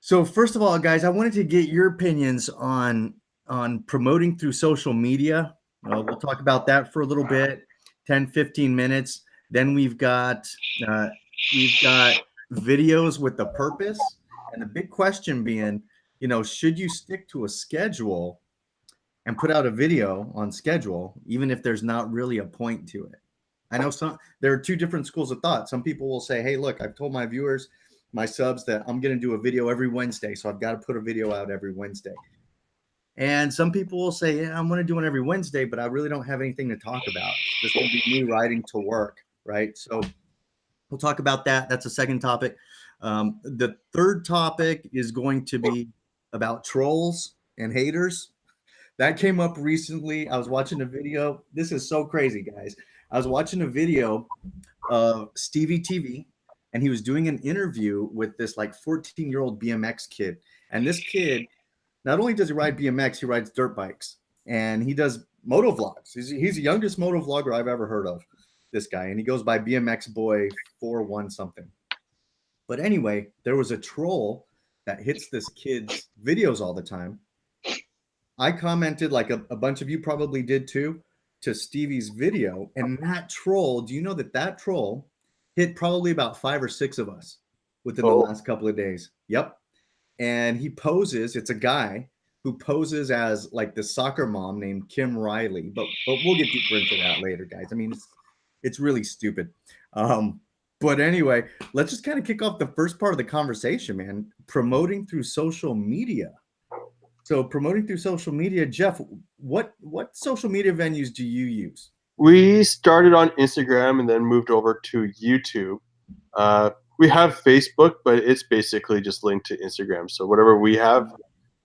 So first of all, guys, I wanted to get your opinions on promoting through social media. We'll talk about that for a little bit, 10, 15 minutes. Then uh, we've got videos with the purpose, and the big question being, should you stick to a schedule and put out a video on schedule, even if there's not really a point to it? I know there are two different schools of thought. Some people will say, hey, look, I've told my viewers, my subs, that I'm going to do a video every Wednesday. So I've got to put a video out every Wednesday. And some people will say, yeah, I'm going to do it every Wednesday, but I really don't have anything to talk about. It's just going to be me riding to work, right? So we'll talk about that. That's a second topic. The third topic is going to be about trolls and haters. That came up recently. I was watching a video. This is so crazy, guys. I was watching a video of Stevie TV, and he was doing an interview with this like 14-year-old BMX kid. And this kid, not only does he ride BMX, he rides dirt bikes, and he does moto vlogs. He's the youngest moto vlogger I've ever heard of, this guy, and he goes by BMX Boy 41 something. But anyway, there was a troll that hits this kid's videos all the time. I commented, like a bunch of you probably did too, to Stevie's video, and that troll, do you know that troll hit probably about 5 or 6 of us within the last couple of days? Yep. And he poses, it's a guy who poses as like the soccer mom named Kim Riley, but we'll get deeper into that later, guys. I mean, it's really stupid. But anyway, let's just kind of kick off the first part of the conversation, man. Promoting through social media. So promoting through social media, Jeff, what social media venues do you use? We started on Instagram and then moved over to YouTube. We have Facebook, but it's basically just linked to Instagram. So whatever we have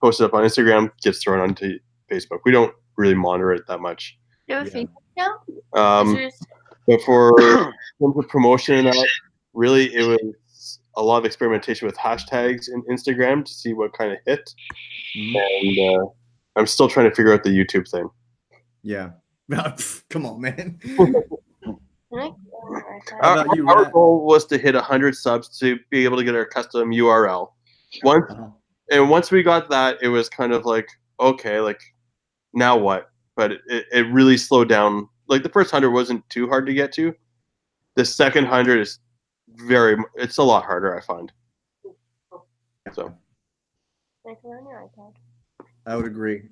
posted up on Instagram gets thrown onto Facebook. We don't really monitor it that much. You have a Facebook now? But for promotion and that, really it was a lot of experimentation with hashtags in Instagram to see what kind of hit. And I'm still trying to figure out the YouTube thing. Yeah. Come on, man. Our goal was to hit 100 subs to be able to get our custom URL. Once we got that, it was kind of like, okay, like now what? But it really slowed down. Like the first 100 wasn't too hard to get to. The second 100 is it's a lot harder, I find. So. I would agree.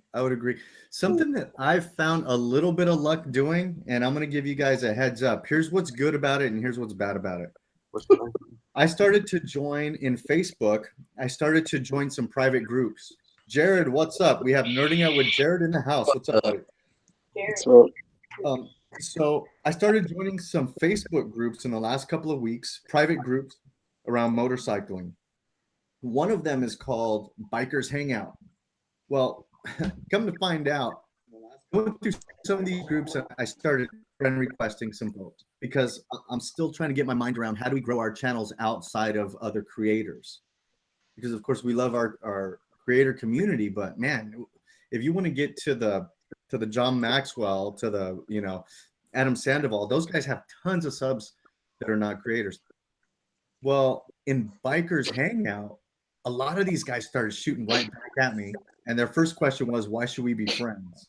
Something that I've found a little bit of luck doing, and I'm going to give you guys a heads up. Here's what's good about it, and here's what's bad about it. I started to join in Facebook. I started to join some private groups. Jared, what's up? We have Nerding Out with Jared in the house. What's up, buddy? So I started joining some Facebook groups in the last couple of weeks, private groups around motorcycling. One of them is called Bikers Hangout. Well, come to find out, I went through some of these groups and I started friend requesting some folks because I'm still trying to get my mind around how do we grow our channels outside of other creators? Because of course we love our creator community, but man, if you want to get to the John Maxwell, to the Adam Sandoval, those guys have tons of subs that are not creators. Well, in Bikers Hangout, a lot of these guys started shooting right back at me. And their first question was, why should we be friends?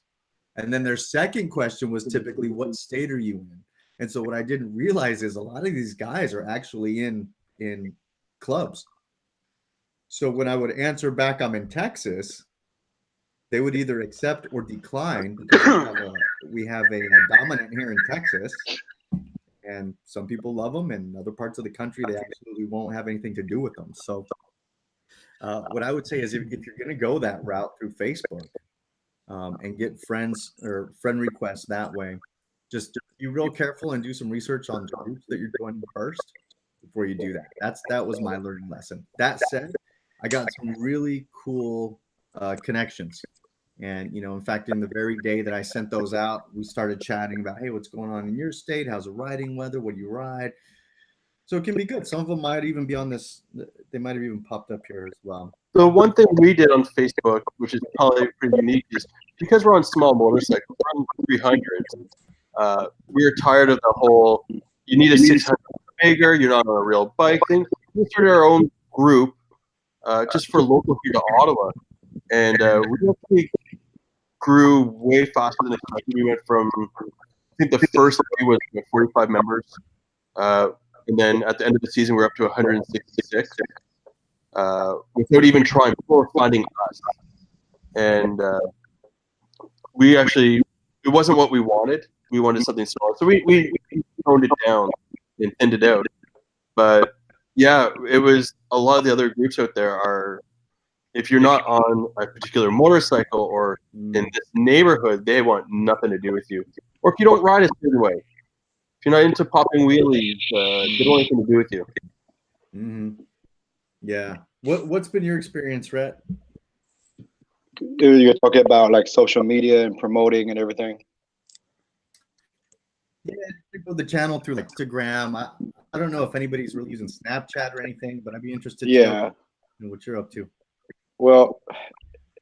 And then their second question was typically, what state are you in? And so what I didn't realize is a lot of these guys are actually in clubs. So when I would answer back, I'm in Texas, they would either accept or decline because we have a dominant here in Texas. And some people love them, and other parts of the country, they absolutely won't have anything to do with them. So what I would say is if you're going to go that route through Facebook and get friends or friend requests that way, just be real careful and do some research on the groups that you're joining first before you do that. That was my learning lesson. That said, I got some really cool connections. And, in fact, in the very day that I sent those out, we started chatting about, hey, what's going on in your state? How's the riding weather? What do you ride? So it can be good. Some of them might even be on this. They might have even popped up here as well. So one thing we did on Facebook, which is probably pretty unique, is because we're on small motorcycles, we're on 300s. We are tired of the whole, you need a 600 bigger, you're not on a real bike thing. We started our own group just for local here to Ottawa. And we actually grew way faster than expected. We went from, I think the first day was 45 members. And then at the end of the season, we're up to 166 without even trying. People were finding us. And we actually, it wasn't what we wanted. We wanted something smaller. So we toned it down and thinned it out. But yeah, it was a lot of the other groups out there are, if you're not on a particular motorcycle or in this neighborhood, they want nothing to do with you. Or if you don't ride a certain way, if you're not into popping wheelies, they don't want anything to do with you. Mm-hmm. Yeah. What's been your experience, Rhett? You're talking about like social media and promoting and everything. Yeah, people the channel through like Instagram. I don't know if anybody's really using Snapchat or anything, but I'd be interested to know what you're up to. Well,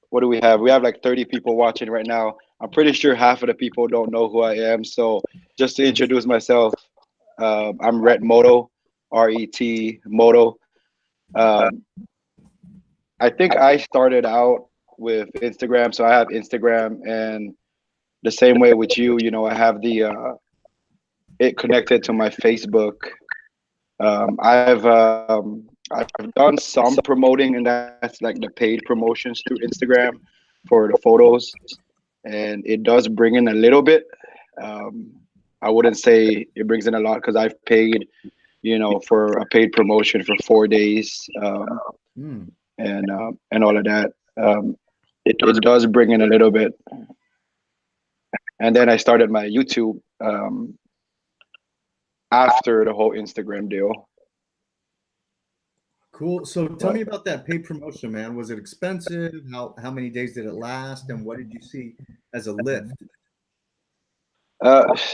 what do we have? We have like 30 people watching right now. I'm pretty sure half of the people don't know who I am. So just to introduce myself, I'm Rhett Moto, R-E-T Moto. I think I started out with Instagram. So I have Instagram, and the same way with you, you know, I have the it connected to my Facebook. I've done some promoting, and that's like the paid promotions through Instagram for the photos, and it does bring in a little bit. I wouldn't say it brings in a lot because I've paid, you know, for a paid promotion for 4 days, and all of that. It does bring in a little bit, and then I started my YouTube after the whole Instagram deal. Cool. So tell me about that paid promotion, man. Was it expensive? How many days did it last? And what did you see as a lift?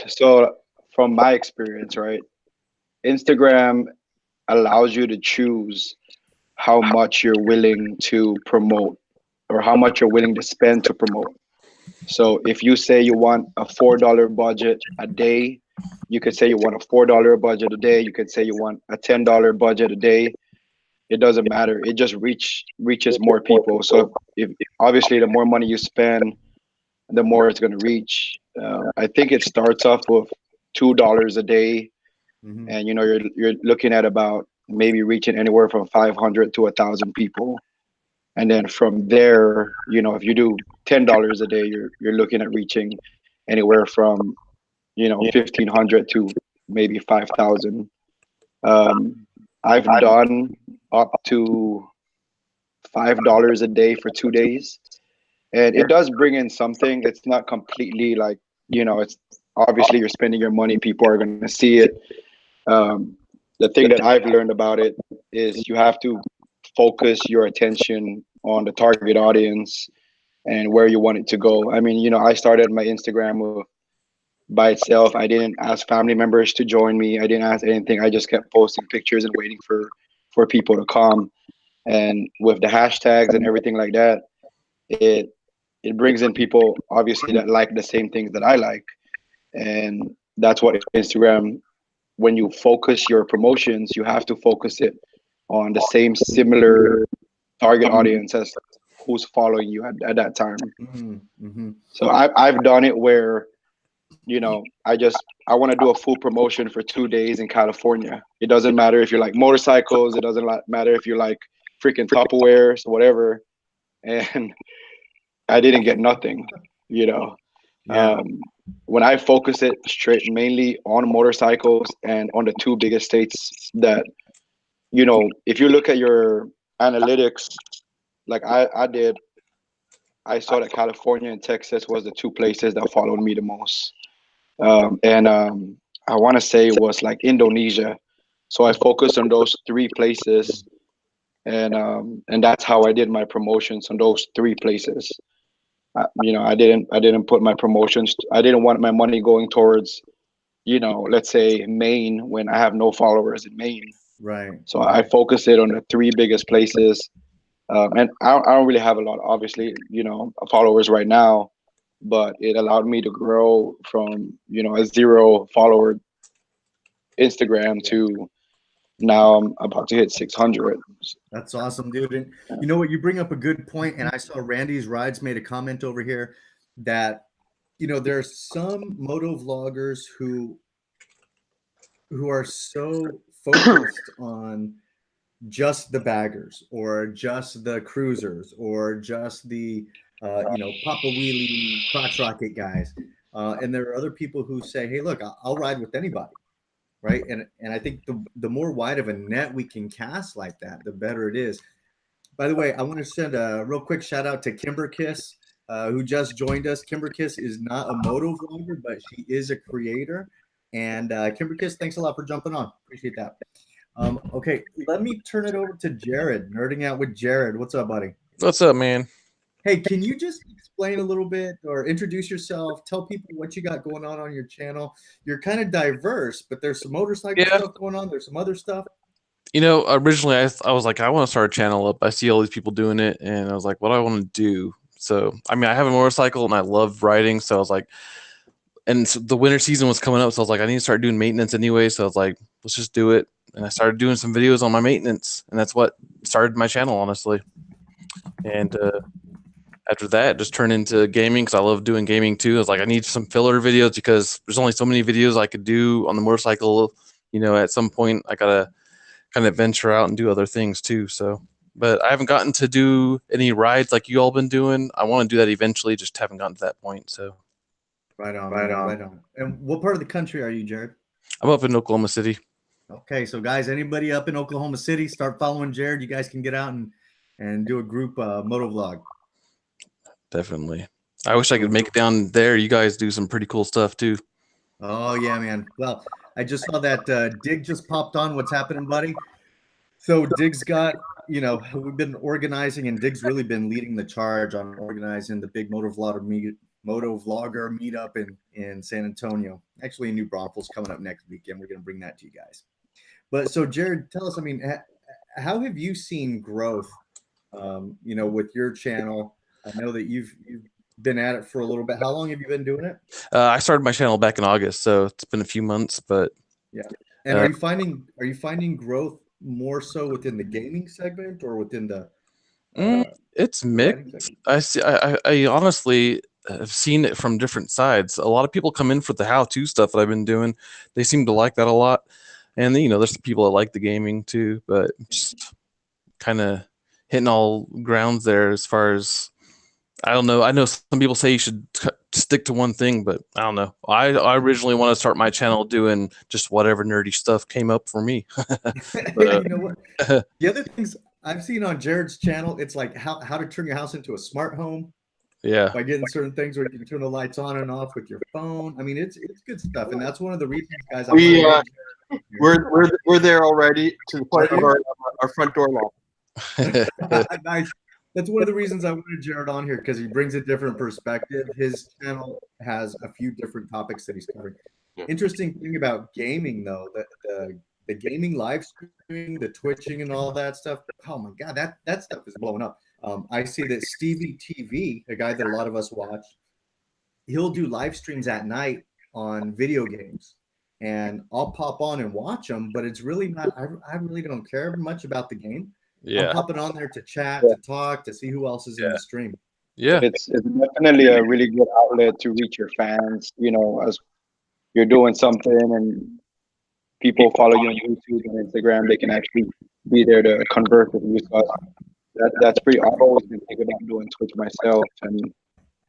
So from my experience, right, Instagram allows you to choose how much you're willing to promote or how much you're willing to spend to promote. So if you say you want a $4 budget a day, you could say you want a $4 budget a day. You could say you want a $10 budget a day. It doesn't matter. It just reaches more people. So if obviously the more money you spend, the more it's going to reach. I think it starts off with $2 a day, and you know you're looking at about maybe reaching anywhere from 500 to 1,000 people, and then from there, you know, if you do $10 a day, you're looking at reaching anywhere from 1,500 to maybe 5,000. I've done up to $5 a day for 2 days, and it does bring in something. It's not completely like, it's obviously you're spending your money, people are going to see it. The thing that I've learned about it is you have to focus your attention on the target audience and where you want it to go. I mean, I started my Instagram by itself. I didn't ask family members to join me. I didn't ask anything. I just kept posting pictures and waiting for people to come. And with the hashtags and everything like that, it brings in people obviously that like the same things that I like. And that's what Instagram, when you focus your promotions, you have to focus it on the same similar target audience as who's following you at that time. So I've done it where, I want to do a full promotion for 2 days in California. It doesn't matter if you like motorcycles. It doesn't matter if you like freaking Tupperwares, whatever. And I didn't get nothing, when I focus it straight mainly on motorcycles and on the 2 biggest states that, if you look at your analytics, like I saw that California and Texas was the 2 places that followed me the most. And I want to say it was like Indonesia. So I focused on those 3 places, and that's how I did my promotions on those 3 places. I didn't put my promotions. I didn't want my money going towards, let's say Maine when I have no followers in Maine. Right. So I focused it on the 3 biggest places, and I don't really have a lot, obviously, followers right now. But it allowed me to grow from, a 0 follower Instagram to, now I'm about to hit 600. That's awesome, dude. And you know what? You bring up a good point. And I saw Randy's Rides made a comment over here that, you know, there are some moto vloggers who are so focused on just the baggers or just the cruisers or just the you know, Papa Wheelie crotch rocket guys, and there are other people who say, hey, look, I'll ride with anybody, right? And I think the more wide of a net we can cast like that, the better it is. By the way, I want to send a real quick shout out to Kimber Kiss, who just joined us. Kimber Kiss is not a moto vlogger, but she is a creator. And Kimber Kiss, thanks a lot for jumping on. Appreciate that. Okay, let me turn it over to Jared. Nerding out with Jared. What's up, buddy? What's up, man? Hey, can you just explain a little bit or introduce yourself? Tell people what you got going on your channel. You're kind of diverse, but there's some motorcycle stuff going on. There's some other stuff. You know, originally I was like, I want to start a channel up. I see all these people doing it, and I was like, what do I want to do? So, I mean, I have a motorcycle, and I love riding, so I was like, and so the winter season was coming up, so I was like, I need to start doing maintenance anyway, so I was like, let's just do it. And I started doing some videos on my maintenance, and that's what started my channel, honestly. And after that, just turned into gaming because I love doing gaming too. I was like, I need some filler videos because there's only so many videos I could do on the motorcycle. You know, at some point, I gotta kind of venture out and do other things too. So, but I haven't gotten to do any rides like you all been doing. I want to do that eventually, just haven't gotten to that point. So, right on. And what part of the country are you, Jared? I'm up in Oklahoma City. Okay, so guys, anybody up in Oklahoma City, start following Jared. You guys can get out and do a group moto vlog. Definitely. I wish I could make it down there. You guys do some pretty cool stuff too. Oh yeah, man. Well, I just saw that Dig just popped on. What's happening, buddy? So Dig's got, you know, we've been organizing, and Dig's really been leading the charge on organizing the big moto vlogger meetup in San Antonio. Actually, New Braunfels coming up next weekend. We're going to bring that to you guys. But so Jared, tell us, I mean, how have you seen growth, you know, with your channel? I know that you've been at it for a little bit. How long have you been doing it? I started my channel back in August, so it's been a few months, but yeah. And are you finding growth more so within the gaming segment or within the it's mixed. I honestly have seen it from different sides. A lot of people come in for the how-to stuff that I've been doing. They seem to like that a lot. And you know, there's people that like the gaming too, but just kind of hitting all grounds there as far as, I don't know. I know some people say you should stick to one thing, but I don't know. I originally want to start my channel doing just whatever nerdy stuff came up for me. But, you know what? The other things I've seen on Jared's channel, it's like how to turn your house into a smart home. Yeah. By getting certain things where you can turn the lights on and off with your phone. I mean, it's good stuff, and that's one of the reasons, guys. We're there already to the point of our front door lock. Nice. That's one of the reasons I wanted Jared on here, because he brings a different perspective. His channel has a few different topics that he's covering. Yeah. Interesting thing about gaming, though, that the gaming live streaming, the twitching, and all that stuff. Oh my God, that stuff is blowing up. I see that Stevie TV, a guy that a lot of us watch, he'll do live streams at night on video games, and I'll pop on and watch them. But it's really not. I really don't care much about the game. Yeah, I'm popping on there to chat, to talk, to see who else is in the stream. Yeah, it's definitely a really good outlet to reach your fans. You know, as you're doing something and people follow you on YouTube and Instagram, they can actually be there to converse with you. So that's pretty. I've always been thinking about doing Twitch myself, and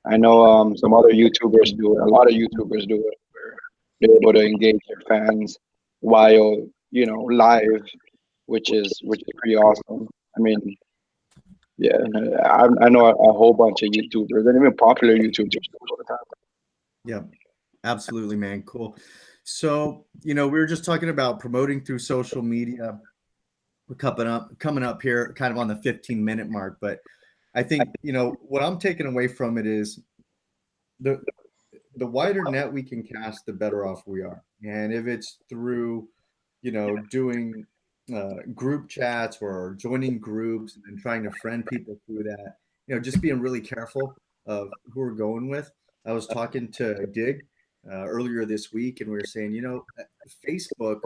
I know some other YouTubers do it. A lot of YouTubers do it, where they're able to engage their fans while, you know, live, which is pretty awesome. I mean, yeah, I know a whole bunch of YouTubers and even popular YouTubers all the time. Yeah, absolutely, man. Cool. So, you know, we were just talking about promoting through social media. We're coming up here kind of on the 15-minute mark, but I think, you know, what I'm taking away from it is the wider net we can cast, the better off we are. And if it's through, you know, doing group chats or joining groups and then trying to friend people through that, you know, just being really careful of who we're going with. I was talking to Dig earlier this week, and we were saying, you know, Facebook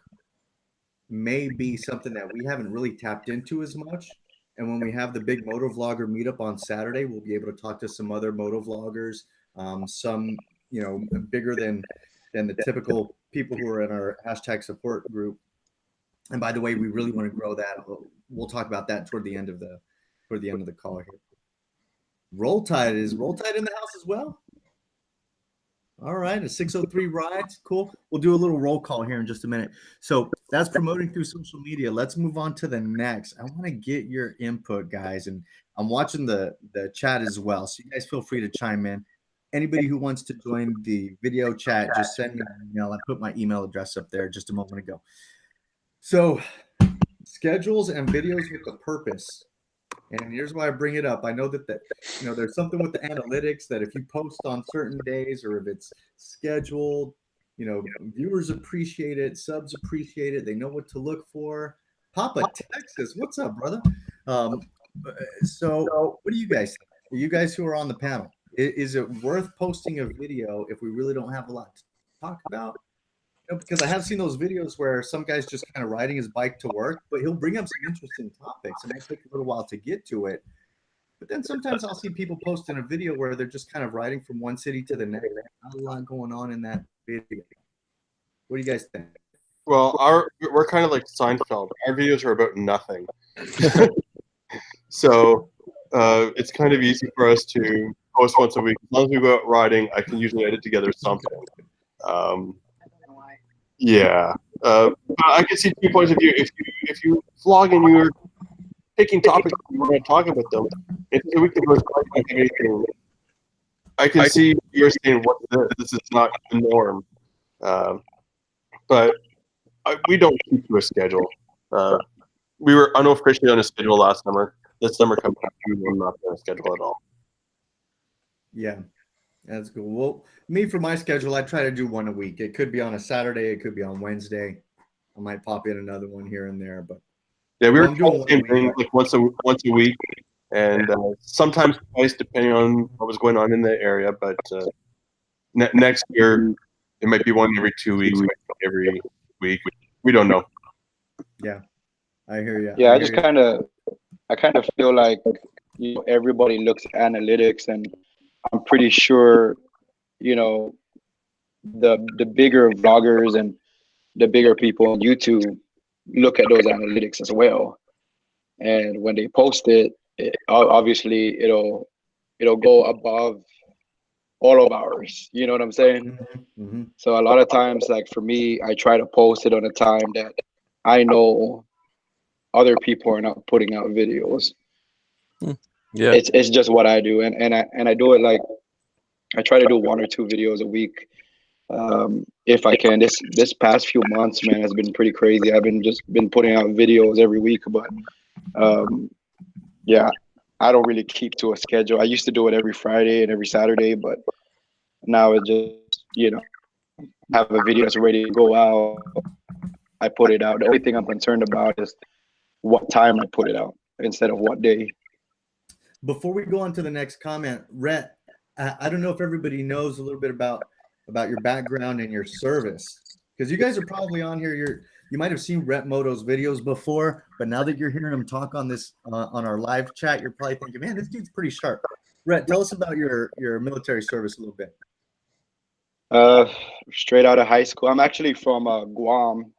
may be something that we haven't really tapped into as much. And when we have the big moto vlogger meetup on Saturday, we'll be able to talk to some other moto vloggers, some, you know, bigger than the typical people who are in our hashtag support group. And by the way, we really want to grow that. We'll talk about that toward the end of the call here. Roll Tide in the house as well. All right, a 603 rides, cool. We'll do a little roll call here in just a minute. So that's promoting through social media. Let's move on to the next. I want to get your input, guys, and I'm watching the chat as well. So you guys feel free to chime in. Anybody who wants to join the video chat, just send me an email. I put my email address up there just a moment ago. So schedules and videos with a purpose. And here's why I bring it up. I know that you know, there's something with the analytics that if you post on certain days or if it's scheduled, you know, viewers appreciate it, subs appreciate it. They know what to look for. Papa Texas, what's up, brother? So what do you guys think? You guys who are on the panel, is it worth posting a video if we really don't have a lot to talk about? You know, because I have seen those videos where some guy's just kind of riding his bike to work, but he'll bring up some interesting topics. It might take a little while to get to it. But then sometimes I'll see people posting a video where they're just kind of riding from one city to the next. Not a lot going on in that video. What do you guys think? Well, we're kind of like Seinfeld. Our videos are about nothing. So it's kind of easy for us to post once a week. As long as we go out riding, I can usually edit together something. Yeah, but I can see 2 points of view. If you vlog and you're picking topics and you want to talk about them, it's a week that goes by without anything. I can see you're saying, "What this is not the norm," but we don't keep to a schedule. We were unofficially on a schedule last summer. This summer comes back, we're not on a schedule at all. Yeah. That's cool. Well, me for my schedule, I try to do one a week. It could be on a Saturday. It could be on Wednesday. I might pop in another one here and there, but yeah, we were doing the same thing, like once a week, and sometimes twice, depending on what was going on in the area. But next year, it might be one every 2 weeks, every week. We don't know. Yeah, I hear you. Yeah, I kind of feel like, you know, everybody looks at analytics, and I'm pretty sure, you know, the bigger vloggers and the bigger people on YouTube look at those analytics as well. And when they post it, obviously it'll go above all of ours. You know what I'm saying? Mm-hmm. So a lot of times, like for me, I try to post it on a time that I know other people are not putting out videos. Yeah, It's just what I do, and I do it like I try to do 1 or 2 videos a week, if I can. This past few months, man, has been pretty crazy. I've been putting out videos every week, but yeah, I don't really keep to a schedule. I used to do it every Friday and every Saturday, but now it just, you know, have a video that's ready to go out, I put it out. The only thing I'm concerned about is what time I put it out instead of what day. Before we go on to the next comment, Rhett, I don't know if everybody knows a little bit about your background and your service, because you guys are probably on here. You might have seen Rhett Moto's videos before, but now that you're hearing him talk on this on our live chat, you're probably thinking, man, this dude's pretty sharp. Rhett, tell us about your military service a little bit. Straight out of high school. I'm actually from Guam,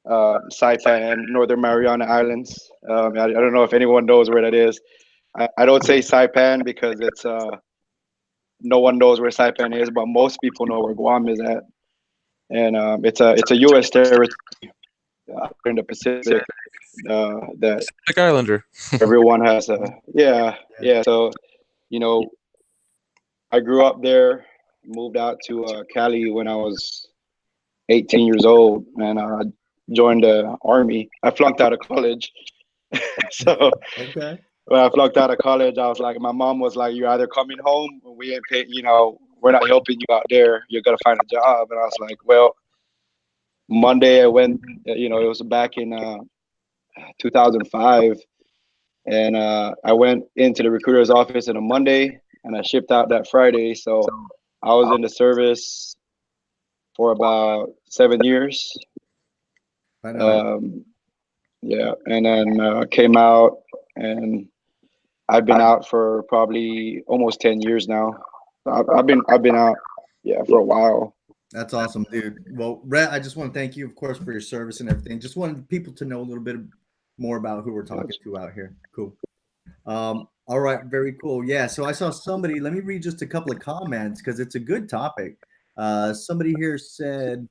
Saipan, Northern Mariana Islands. I don't know if anyone knows where that is. I don't say Saipan because it's no one knows where Saipan is, but most people know where Guam is at. And it's a U.S. territory in the Pacific that Pacific Islander. everyone has yeah. So, you know, I grew up there, moved out to Cali when I was 18 years old, and I joined the Army. I flunked out of college. So Okay. when I flunked out of college, I was like, my mom was like, you're either coming home or we ain't paying, you know, we're not helping you out there. You're going to find a job. And I was like, well, Monday I went, you know, it was back in 2005. And I went into the recruiter's office on a Monday and I shipped out that Friday. So I was in the service for about 7 years. Yeah, and then came out, and I've been out for probably almost 10 years now. I've been out, for a while. That's awesome, dude. Well, Rhett, I just want to thank you, of course, for your service and everything. Just wanted people to know a little bit more about who we're talking to out here. Cool. All right, very cool. Yeah, so I saw somebody. Let me read just a couple of comments because it's a good topic. Somebody here said,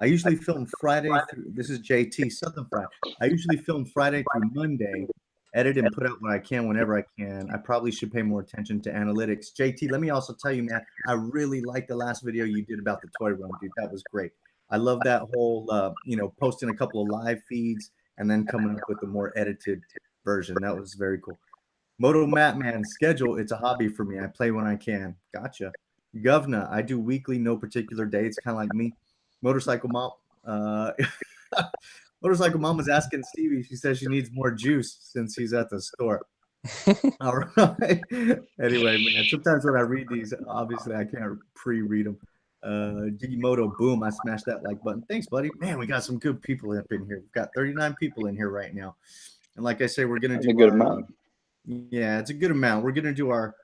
I usually film Friday through, this is JT, Southern Friday. I usually film Friday through Monday, edit and put out when I can, whenever I can. I probably should pay more attention to analytics. JT, let me also tell you, man, I really liked the last video you did about the toy run, dude. That was great. I love that whole, posting a couple of live feeds and then coming up with a more edited version. That was very cool. Moto Matt, man, schedule, it's a hobby for me. I play when I can. Gotcha. Govna, I do weekly, no particular day. It's kind of like me. Motorcycle Mom. Motorcycle Mom was asking Stevie. She says she needs more juice since he's at the store. All right. Anyway, man, sometimes when I read these, obviously I can't pre-read them. Digimoto, boom, I smashed that like button. Thanks, buddy. Man, we got some good people up in here. We've got 39 people in here right now. And like I say, we're going to do a good amount. Yeah, it's a good amount. We're going to do our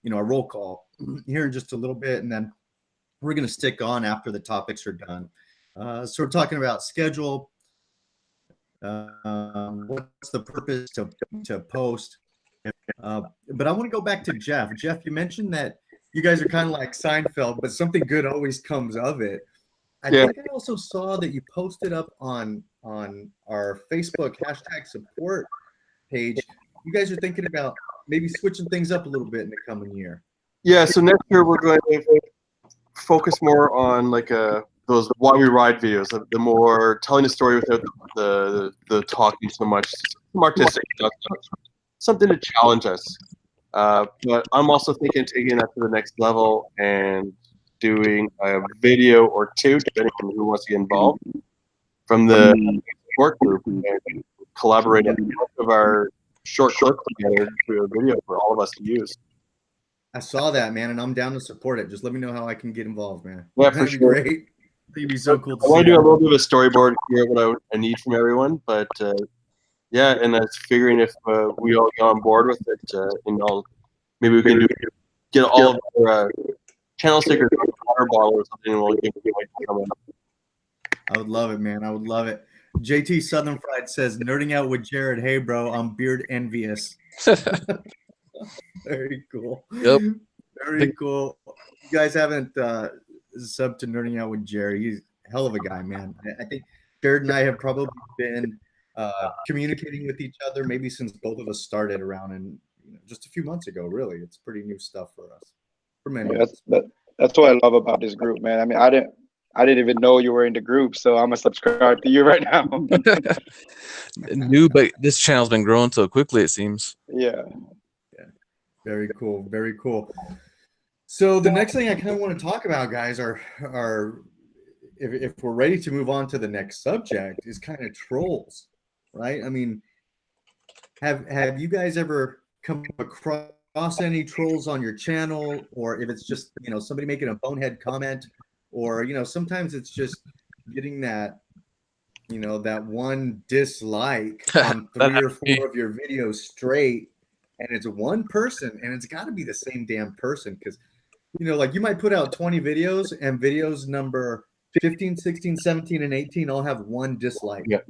roll call here in just a little bit, and then we're going to stick on after the topics are done. So we're talking about schedule. What's the purpose to post? But I want to go back to Jeff. Jeff, you mentioned that you guys are kind of like Seinfeld, but something good always comes of it. I think I also saw that you posted up on our Facebook #support page. You guys are thinking about maybe switching things up a little bit in the coming year. Yeah, so next year we're going to focus more on like those why we ride videos, the more telling the story without the talking so much, some artistic stuff, something to challenge us. But I'm also thinking of taking that to the next level and doing a video or two, depending on who wants to get involved, from the support group and collaborate on most of our short clips together to a video for all of us to use. I saw that, man, and I'm down to support it. Just let me know how I can get involved, man. Yeah, for sure. Great. It'd be so cool to I want to do a little bit of a storyboard, figure out what I need from everyone, but yeah, and I was figuring if we all get on board with it, maybe we can get all of our channel stickers on a water bottle or something, and we'll give it away to someone. I would love it, man. I would love it. JT Southern Fried says, nerding out with Jared. Hey, bro, I'm beard envious. Very cool. Yep. Very cool. You guys haven't subbed to Nerding Out with Jared. He's a hell of a guy, man. I think Jared and I have probably been communicating with each other maybe since both of us started around in just a few months ago, really. It's pretty new stuff for us. For many. That's what I love about this group, man. I mean, I didn't even know you were in the group, so I'm gonna subscribe to you right now. New, but this channel's been growing so quickly, it seems. Yeah. Very cool. Very cool. So the next thing I kind of want to talk about, guys, are if we're ready to move on to the next subject, is kind of trolls, right? I mean, have you guys ever come across any trolls on your channel, or if it's just somebody making a bonehead comment, or sometimes it's just getting that that one dislike on 3 or 4 of your videos straight, and it's one person, and it's got to be the same damn person, because like you might put out 20 videos, and videos number 15, 16, 17, and 18 all have one dislike. Yep.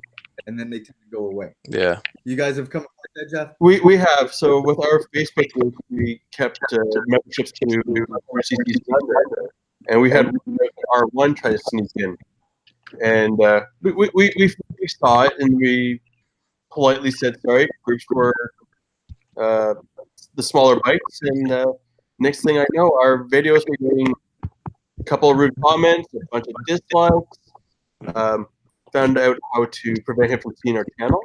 And then they tend to go away. Yeah. You guys have come up with that, Jeff? We have. So with our Facebook group, we kept memberships to RCC's and we had our one try to sneak in. And we saw it, and we politely said, sorry, groups for the smaller bites. And next thing I know, our videos were getting a couple of rude comments, a bunch of dislikes. Found out how to prevent him from seeing our channel.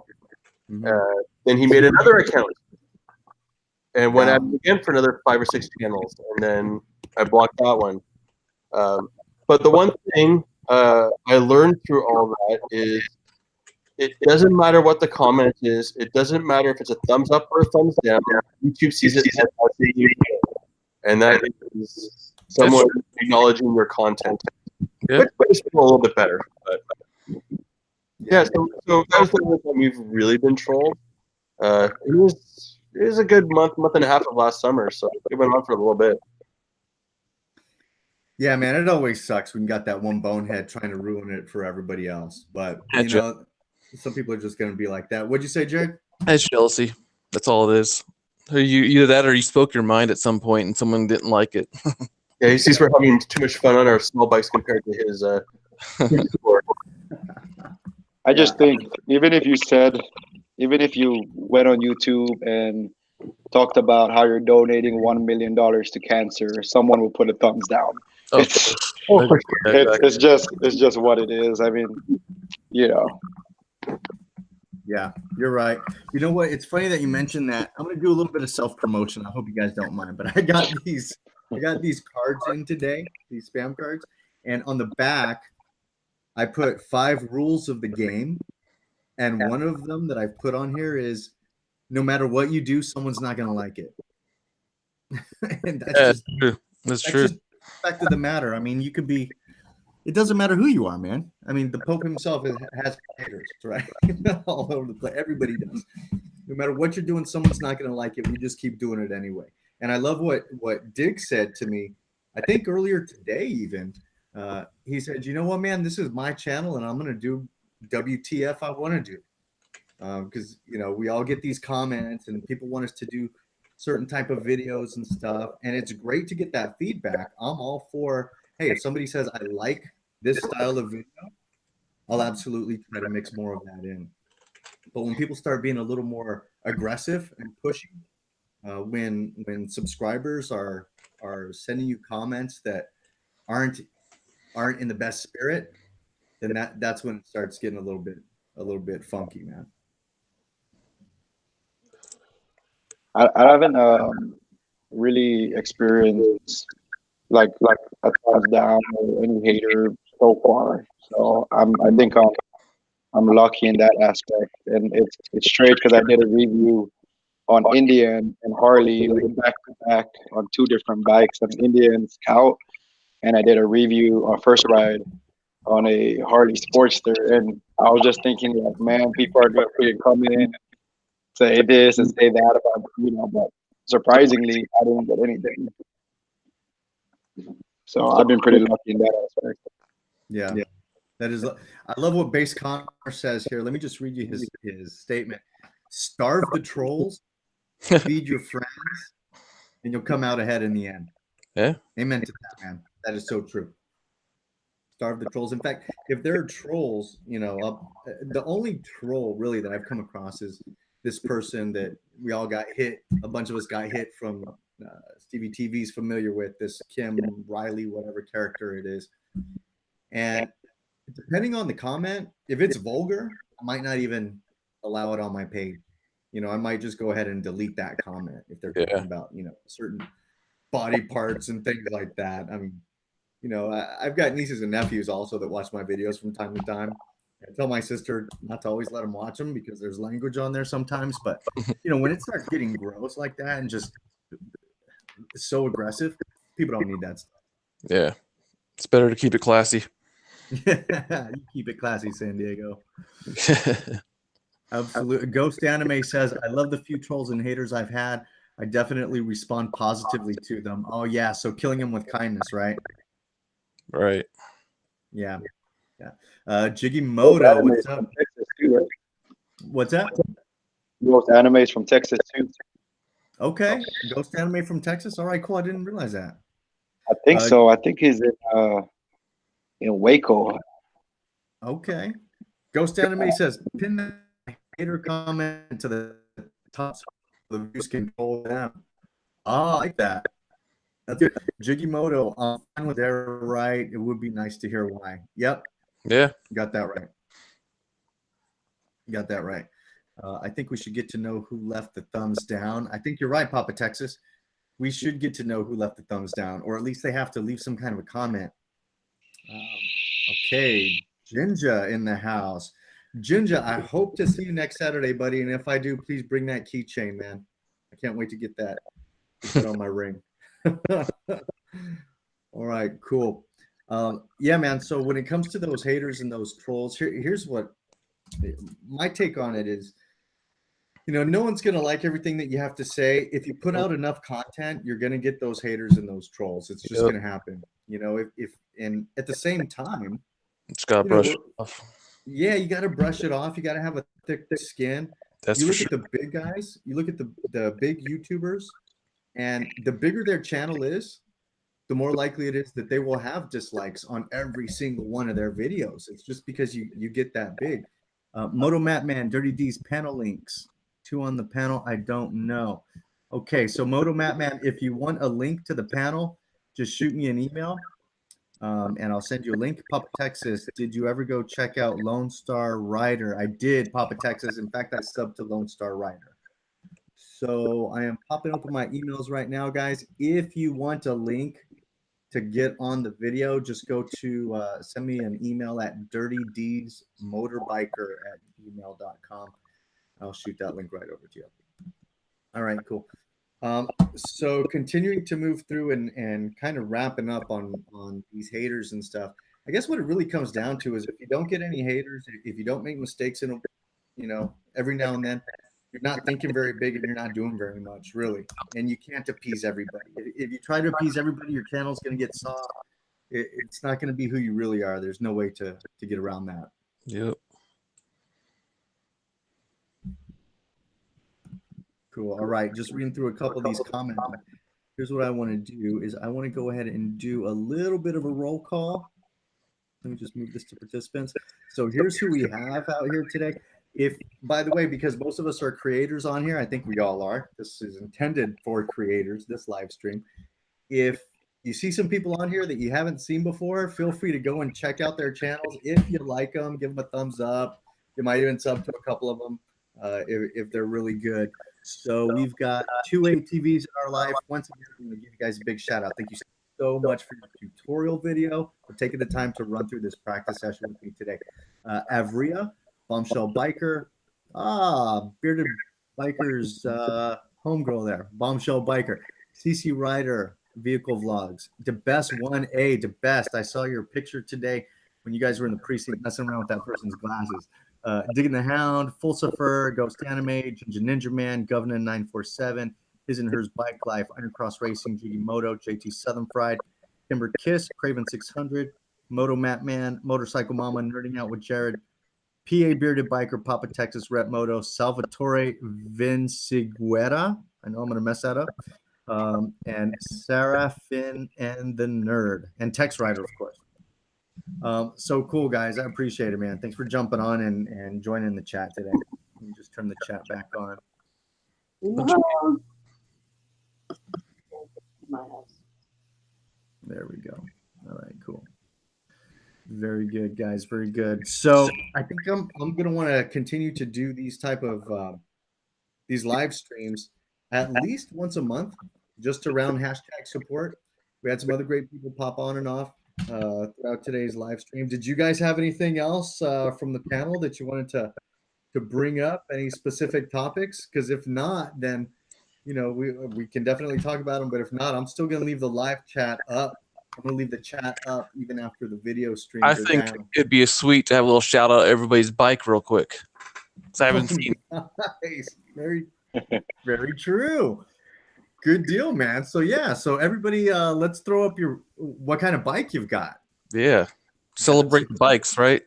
Then he made another account and went at it again for another 5 or 6 channels, and then I blocked that one. But the one thing I learned through all that is it doesn't matter what the comment is. It doesn't matter if it's a thumbs up or a thumbs down. YouTube sees it as a video, and that is someone acknowledging your content. Yeah. Which makes it a little bit better. But yeah, so that was the only time we've really been trolled. It was a good month and a half of last summer, so it went on for a little bit. Yeah, man, it always sucks when you got that one bonehead trying to ruin it for everybody else. But you know, some people are just going to be like that. What'd you say, Jared? It's jealousy. That's all it is. You either that or you spoke your mind at some point and someone didn't like it. Yeah, he sees we're having too much fun on our small bikes compared to his. I just think even if you went on YouTube and talked about how you're donating $1 million to cancer, someone will put a thumbs down. Oh, It's just what it is. I mean, you know. Yeah, you're right. You know what? It's funny that you mentioned that. I'm going to do a little bit of self-promotion. I hope you guys don't mind, but I got these cards in today, these spam cards, and on the back, I put 5 rules of the game, and one of them that I've put on here is, no matter what you do, someone's not going to like it. And that's true. That's true. Just the fact of the matter. I mean, you could be. It doesn't matter who you are, man. I mean, the Pope himself has haters, right? All over the place. Everybody does. No matter what you're doing, someone's not going to like it. We just keep doing it anyway. And I love what Dig said to me, I think earlier today even. He said, you know what, man, this is my channel, and I'm going to do WTF I want to do. Because, you know, we all get these comments, and people want us to do certain type of videos and stuff. And it's great to get that feedback. I'm all for, hey, if somebody says I like this style of video, I'll absolutely try to mix more of that in. But when people start being a little more aggressive and pushing, when subscribers are sending you comments that aren't in the best spirit, then that's when it starts getting a little bit funky, man. I haven't really experienced like a thumbs down or any hater so far. So I think I'm lucky in that aspect, and it's strange because I did a review on Indian and Harley back to back on 2 different bikes, an Indian Scout, and I did a review on first ride on a Harley Sportster, and I was just thinking like, man, people are gonna come in, say this and say that about, you know, but surprisingly, I didn't get anything. So I've been pretty lucky in that aspect. Yeah. That is, I love what Base Connor says here. Let me just read you his statement. Starve the trolls, feed your friends, and you'll come out ahead in the end. Yeah. Amen to that, man. That is so true. Starve the trolls. In fact, if there are trolls, you know, the only troll really that I've come across is this person that we all got hit. A bunch of us got hit from Stevie TV's familiar with, this Kim Riley, whatever character it is. And depending on the comment, if it's vulgar, I might not even allow it on my page. You know, I might just go ahead and delete that comment if they're talking about, you know, certain body parts and things like that. I mean, you know, I've got nieces and nephews also that watch my videos from time to time. I tell my sister not to always let them watch them because there's language on there sometimes. But, you know, when it starts getting gross like that and just so aggressive, people don't need that stuff. Yeah. It's better to keep it classy. You keep it classy, San Diego. Absolutely. Ghost Anime says, I love the few trolls and haters I've had. I definitely respond positively to them. Oh, yeah. So killing them with kindness, right? Right. Yeah. Jiggy Moto, what's up? Texas too, right? What's that? Ghost Animes from Texas too. Okay. Ghost Anime from Texas. All right, cool. I didn't realize that. I think so. I think he's in Waco. Okay. Ghost Anime says, pin the hater comment to the top so the views can control them. Oh, I like that. That's good. Jiggy Moto, I'm fine with error, right? It would be nice to hear why. Yep. Yeah. Got that right. I think we should get to know who left the thumbs down. I think you're right, Papa Texas. We should get to know who left the thumbs down, or at least they have to leave some kind of a comment. Okay, Jinja in the house. Jinja, I hope to see you next Saturday, buddy. And if I do, please bring that keychain, man. I can't wait to get that. Put it on my ring. All right, cool. Yeah, man. So when it comes to those haters and those trolls, here's what my take on it is. No one's going to like everything that you have to say. If you put out enough content, you're going to get those haters and those trolls. It's just going to happen. If and at the same time, Just gotta brush it off. Yeah, you got to brush it off. You got to have a thick skin. That's you for look sure. at the big guys, you look at the big YouTubers, and the bigger their channel is, the more likely it is that they will have dislikes on every single one of their videos. It's just because you get that big. Moto Map Man, Dirty Deez panel links. 2 on the panel. I don't know. Okay, so Moto Map Man, if you want a link to the panel, just shoot me an email, and I'll send you a link. Papa Texas, did you ever go check out Lone Star Rider? I did, Papa Texas. In fact, I subbed to Lone Star Rider. So I am popping open my emails right now, guys. If you want a link to get on the video, just go to send me an email at dirtydeezmotorbiker@gmail.com. I'll shoot that link right over to you. All right, cool. So continuing to move through and kind of wrapping up on these haters and stuff. I guess what it really comes down to is if you don't get any haters, if you don't make mistakes in every now and then, you're not thinking very big and you're not doing very much, really. And you can't appease everybody. If you try to appease everybody, your channel's going to get soft. It's not going to be who you really are. There's no way to get around that. Yep. Cool. All right. Just reading through a couple of these comments. Here's what I want to do is I want to go ahead and do a little bit of a roll call. Let me just move this to participants. So here's who we have out here today. If, by the way, because most of us are creators on here, I think we all are. This is intended for creators, this live stream. If you see some people on here that you haven't seen before, feel free to go and check out their channels. If you like them, give them a thumbs up. You might even sub to a couple of them if they're really good. So we've got 2 ATVs in our life. Once again, I'm going to give you guys a big shout out. Thank you so much for your tutorial video, for taking the time to run through this practice session with me today. Avria, Bombshell Biker, Bearded Biker's homegirl there, Bombshell Biker, CC Rider, Vehicle Vlogs, the best 1A, the best. I saw your picture today when you guys were in the precinct messing around with that person's glasses. Digging the Hound, Fulcifer, Ghost Anime, Ginger Ninja Man, Governor 947, His and Hers Bike Life, Undercross Racing, Judy Moto, JT Southern Fried, Timber Kiss, Craven 600, Moto Map Man, Motorcycle Mama, Nerding Out with Jared, PA Bearded Biker, Papa Texas Rep Moto, Salvatore Vinciguera, I know I'm going to mess that up, and Sarah Finn and the Nerd, and Tex Rider, of course. So cool, guys. I appreciate it, man. Thanks for jumping on and joining the chat today. Let me just turn the chat back on. There we go. All right, cool. Very good, guys. Very good. So I think I'm gonna want to continue to do these type of these live streams at least once a month, just around hashtag support. We had some other great people pop on and off throughout today's live stream. Did you guys have anything else from the panel that you wanted to bring up? Any specific topics? Because if not, then we can definitely talk about them. But if not, I'm still gonna leave the live chat up. I'm gonna leave the chat up even after the video stream. I think it'd be a sweet to have a little shout out everybody's bike real quick. Because I haven't seen. Nice. Very, very true. Good deal, man. So yeah, so everybody, let's throw up what kind of bike you've got. Yeah, celebrate the bikes, right?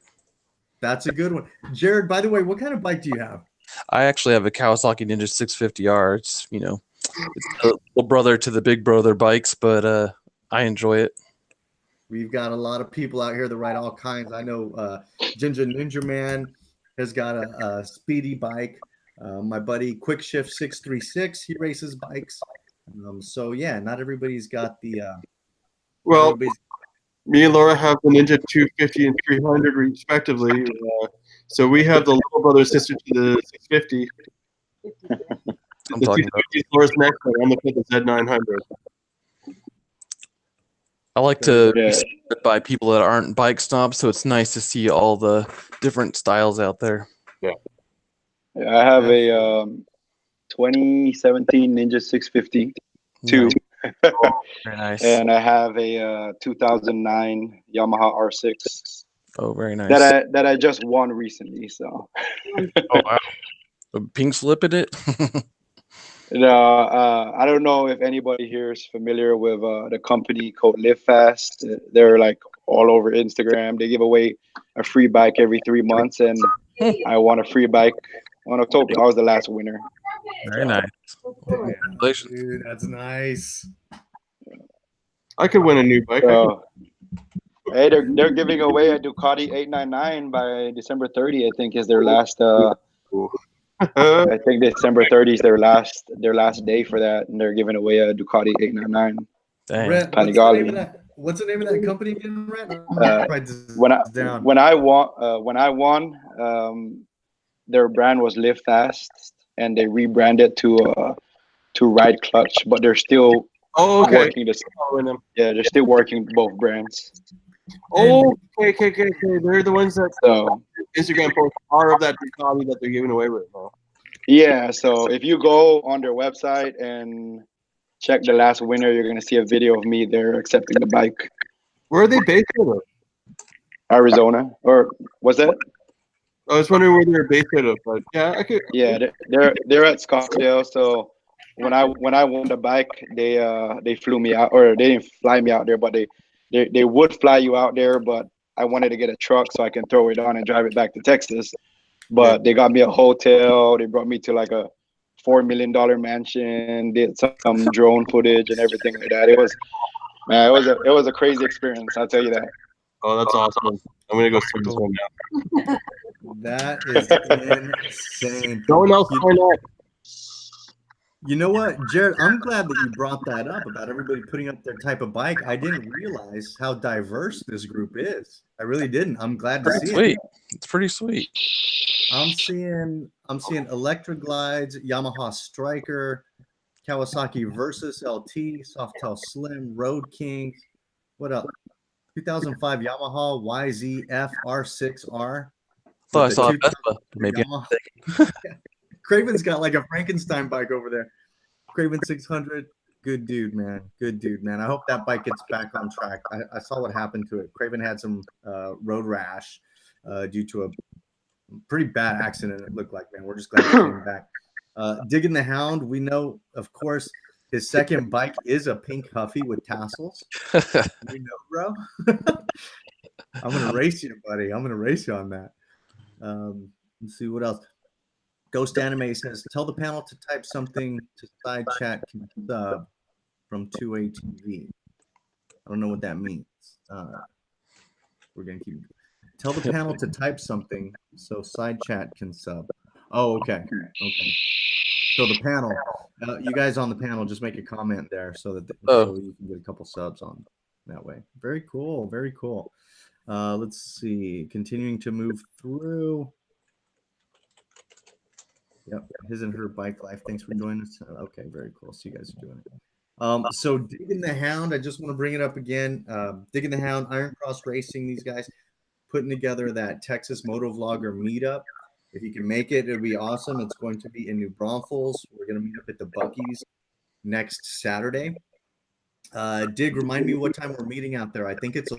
That's a good one, Jared. By the way, what kind of bike do you have? I actually have a Kawasaki Ninja 650R. It's it's the little brother to the big brother bikes, but I enjoy it. We've got a lot of people out here that ride all kinds. I know Ginger Ninja Man has got a speedy bike. My buddy Quick Shift 636, he races bikes. So yeah, not everybody's got the. Well, me and Laura have the Ninja 250 and 300 respectively. So we have the little brother sister to the 650. I'm talking about. Laura's next one. I'm looking at the Z900. I like to be surrounded by people that aren't bike snobs, so it's nice to see all the different styles out there. Yeah, I have a 2017 Ninja 650 too. Very nice. And I have a 2009 Yamaha R6 Oh, very nice. that I just won recently. So. Oh wow. Pink slipping it. I don't know if anybody here is familiar with the company called Live Fast. They're like all over Instagram. They give away a free bike every 3 months, and I won a free bike on October. I was the last winner. Very nice. Congratulations. Dude, that's nice. I could win a new bike. So, hey, they're giving away a Ducati 899 by December 30. I think is their last. I think December 30 is their last day for that, and they're giving away a Ducati 899. Dang. Rhett, what's the name of that company again, Rhett? When I won, their brand was Live Fast, and they rebranded to Ride Clutch, but they're still working this. Yeah, they're still working both brands. Oh, okay. They're the ones that Instagram posts are of that Ducati that they're giving away right now. Yeah, so if you go on their website and check the last winner, you're gonna see a video of me there accepting the bike. Where are they based out of? Arizona, or was that? I was wondering where they're based out of, but yeah, I could. Yeah, they're at Scottsdale. So when I won the bike, they flew me out, or they didn't fly me out there, but they would fly you out there. But I wanted to get a truck so I can throw it on and drive it back to Texas. But they got me a hotel. They brought me to like a $4 million mansion. Did some drone footage and everything like that. It was a crazy experience. I'll tell you that. Oh, that's awesome! I'm gonna go see this one now. That is insane. No one else signed up. You know what, Jared? I'm glad that you brought that up about everybody putting up their type of bike. I didn't realize how diverse this group is. I really didn't. I'm glad to see it. It's pretty sweet. I'm seeing Electra Glides, Yamaha Striker, Kawasaki Versus LT, Softail Slim, Road King. What else? 2005 Yamaha YZF R6R. Thought I saw a Vespa. Maybe. Craven's got like a Frankenstein bike over there. Craven 600. Good dude, man. Good dude, man. I hope that bike gets back on track. I saw what happened to it. Craven had some road rash due to a pretty bad accident, it looked like, man. We're just glad he came back. Digging the Hound, we know, of course, his second bike is a pink Huffy with tassels. We know, bro. I'm going to race you, buddy. I'm going to race you on that. Let's see what else. Ghost Anime says, tell the panel to type something to side chat sub from 2ATV. I don't know what that means. We're going to keep. Tell the panel to type something so side chat can sub. Oh, okay. Okay. So the panel, you guys on the panel, just make a comment there so that so you can get a couple subs on that way. Very cool. Very cool. Let's see. Continuing to move through. Yep. His and her bike life. Thanks for joining us. Okay. Very cool. So you guys are doing it. So Digging the Hound, I just want to bring it up again. Digging the Hound, Iron Cross Racing, these guys putting together that Texas Motovlogger meetup. If you can make it, it'll be awesome. It's going to be in New Braunfels. We're going to meet up at the Buc-ee's next Saturday. Dig, remind me what time we're meeting out there. I think it's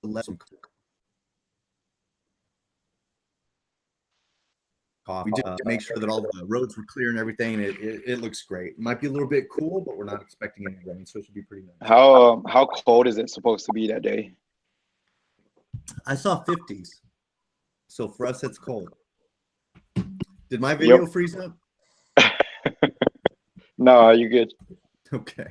11. Coffee, make sure that all the roads were clear and everything. It looks great. It might be a little bit cool, but we're not expecting any rain, so it should be pretty nice. How cold is it supposed to be that day? I saw 50s, so for us it's cold. Did my video freeze up? No, you good. Okay.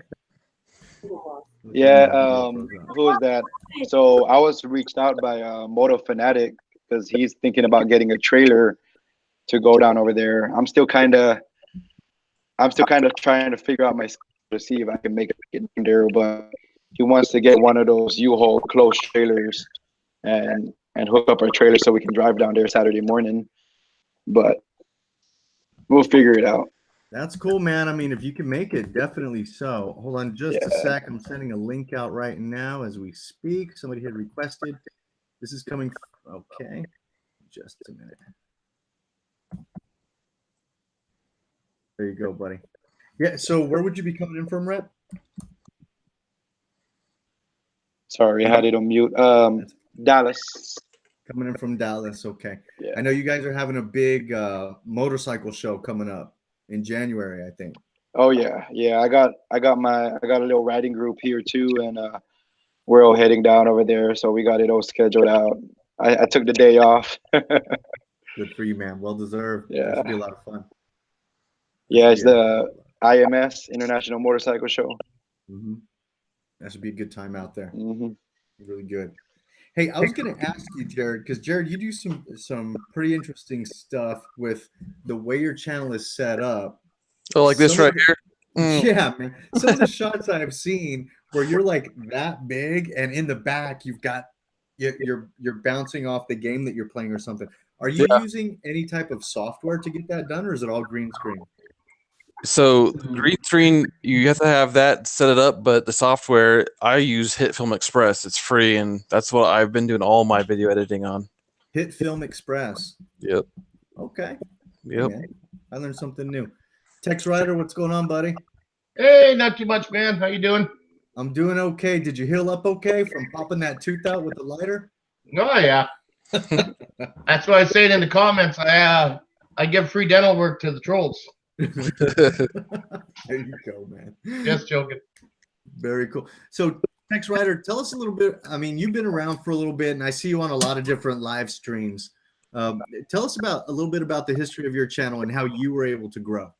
Yeah, who is that? So I was reached out by Moto Fanatic because he's thinking about getting a trailer to go down over there. I'm still kind of trying to figure out my schedule to see if I can make it there, but he wants to get one of those U-Haul closed trailers and hook up our trailer so we can drive down there Saturday morning. But we'll figure it out. That's cool, man. I mean, if you can make it, definitely so. Hold on just a sec. I'm sending a link out right now as we speak. Somebody had requested. This is coming. Okay. Just a minute. There you go, buddy. Yeah. So where would you be coming in from, Rep? Sorry, I had it on mute. Dallas. Coming in from Dallas. Okay. Yeah. I know you guys are having a big motorcycle show coming up in January, I think. Oh yeah, yeah. I got a little riding group here too, and we're all heading down over there. So we got it all scheduled out. I took the day off. Good for you, man. Well deserved. Yeah. That should be a lot of fun. Yeah, it's the IMS International Motorcycle Show. Mm-hmm. That should be a good time out there. Mm-hmm. Really good. Hey, I was going to ask you, Jared, because Jared, you do some pretty interesting stuff with the way your channel is set up. Oh, like this right here? Yeah, man. Some of the shots I've seen where you're like that big, and in the back you've got you're bouncing off the game that you're playing or something. Are you using any type of software to get that done, or is it all green screen? So green screen, you have to have that set it up, but the software I use Hit Film Express. It's free, and that's what I've been doing all my video editing on. Hit Film Express. Yep. Okay. Yep. Man, I learned something new. Tex Rider, what's going on, buddy? Hey, not too much, man. How you doing? I'm doing okay. Did you heal up okay from popping that tooth out with the lighter? Oh yeah. That's why I say it in the comments. I give free dental work to the trolls. There you go, man. Just joking. Very cool. So, Tex Rider, tell us a little bit. I mean, you've been around for a little bit, and I see you on a lot of different live streams. Tell us a little bit about the history of your channel and how you were able to grow.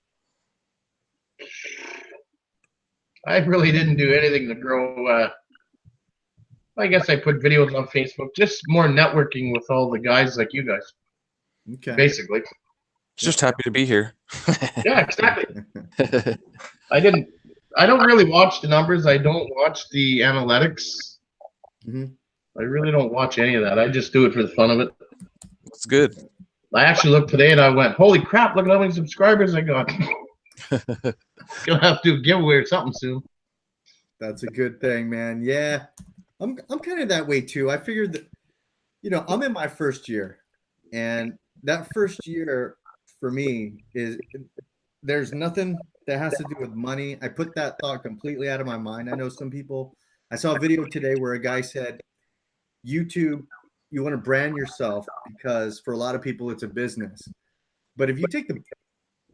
I really didn't do anything to grow. I guess I put videos on Facebook, just more networking with all the guys like you guys. Okay. Basically. Just happy to be here. Yeah, exactly. I don't really watch the numbers. I don't watch the analytics. Mm-hmm. I really don't watch any of that. I just do it for the fun of it. That's good. I actually looked today and I went, holy crap, look at how many subscribers I got. Gonna have to do a giveaway or something soon. That's a good thing, man. Yeah. I'm kind of that way too. I figured that, I'm in my first year, and that first year for me is there's nothing that has to do with money. I put that thought completely out of my mind. I know some people, I saw a video today where a guy said, YouTube, you want to brand yourself because for a lot of people, it's a business. But if you take the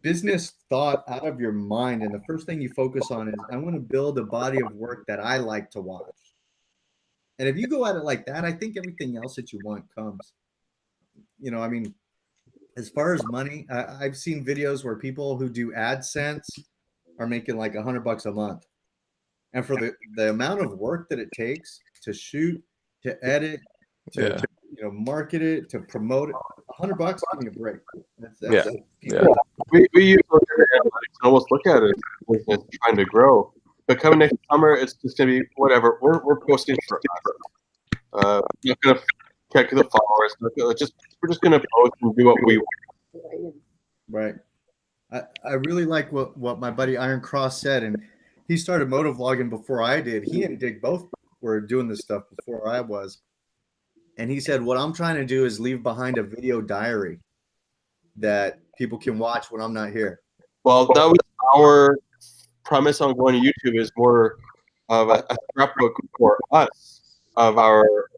business thought out of your mind and the first thing you focus on is, I want to build a body of work that I like to watch. And if you go at it like that, I think everything else that you want comes. I mean, as far as money, I've seen videos where people who do AdSense are making like $100 a month. And for the amount of work that it takes to shoot, to edit, to market it, to promote it, $100, give me a break. That's We use those analytics and almost look at it as trying to grow. But coming next summer, it's just gonna be whatever. We're posting for us. Not gonna check the followers. We're just gonna post and do what we want. Right. I really like what my buddy Iron Cross said, and he started motovlogging before I did. He and Dick both were doing this stuff before I was. And he said, what I'm trying to do is leave behind a video diary that people can watch when I'm not here. Well, that was our premise on going to YouTube, is more of a scrapbook for us of our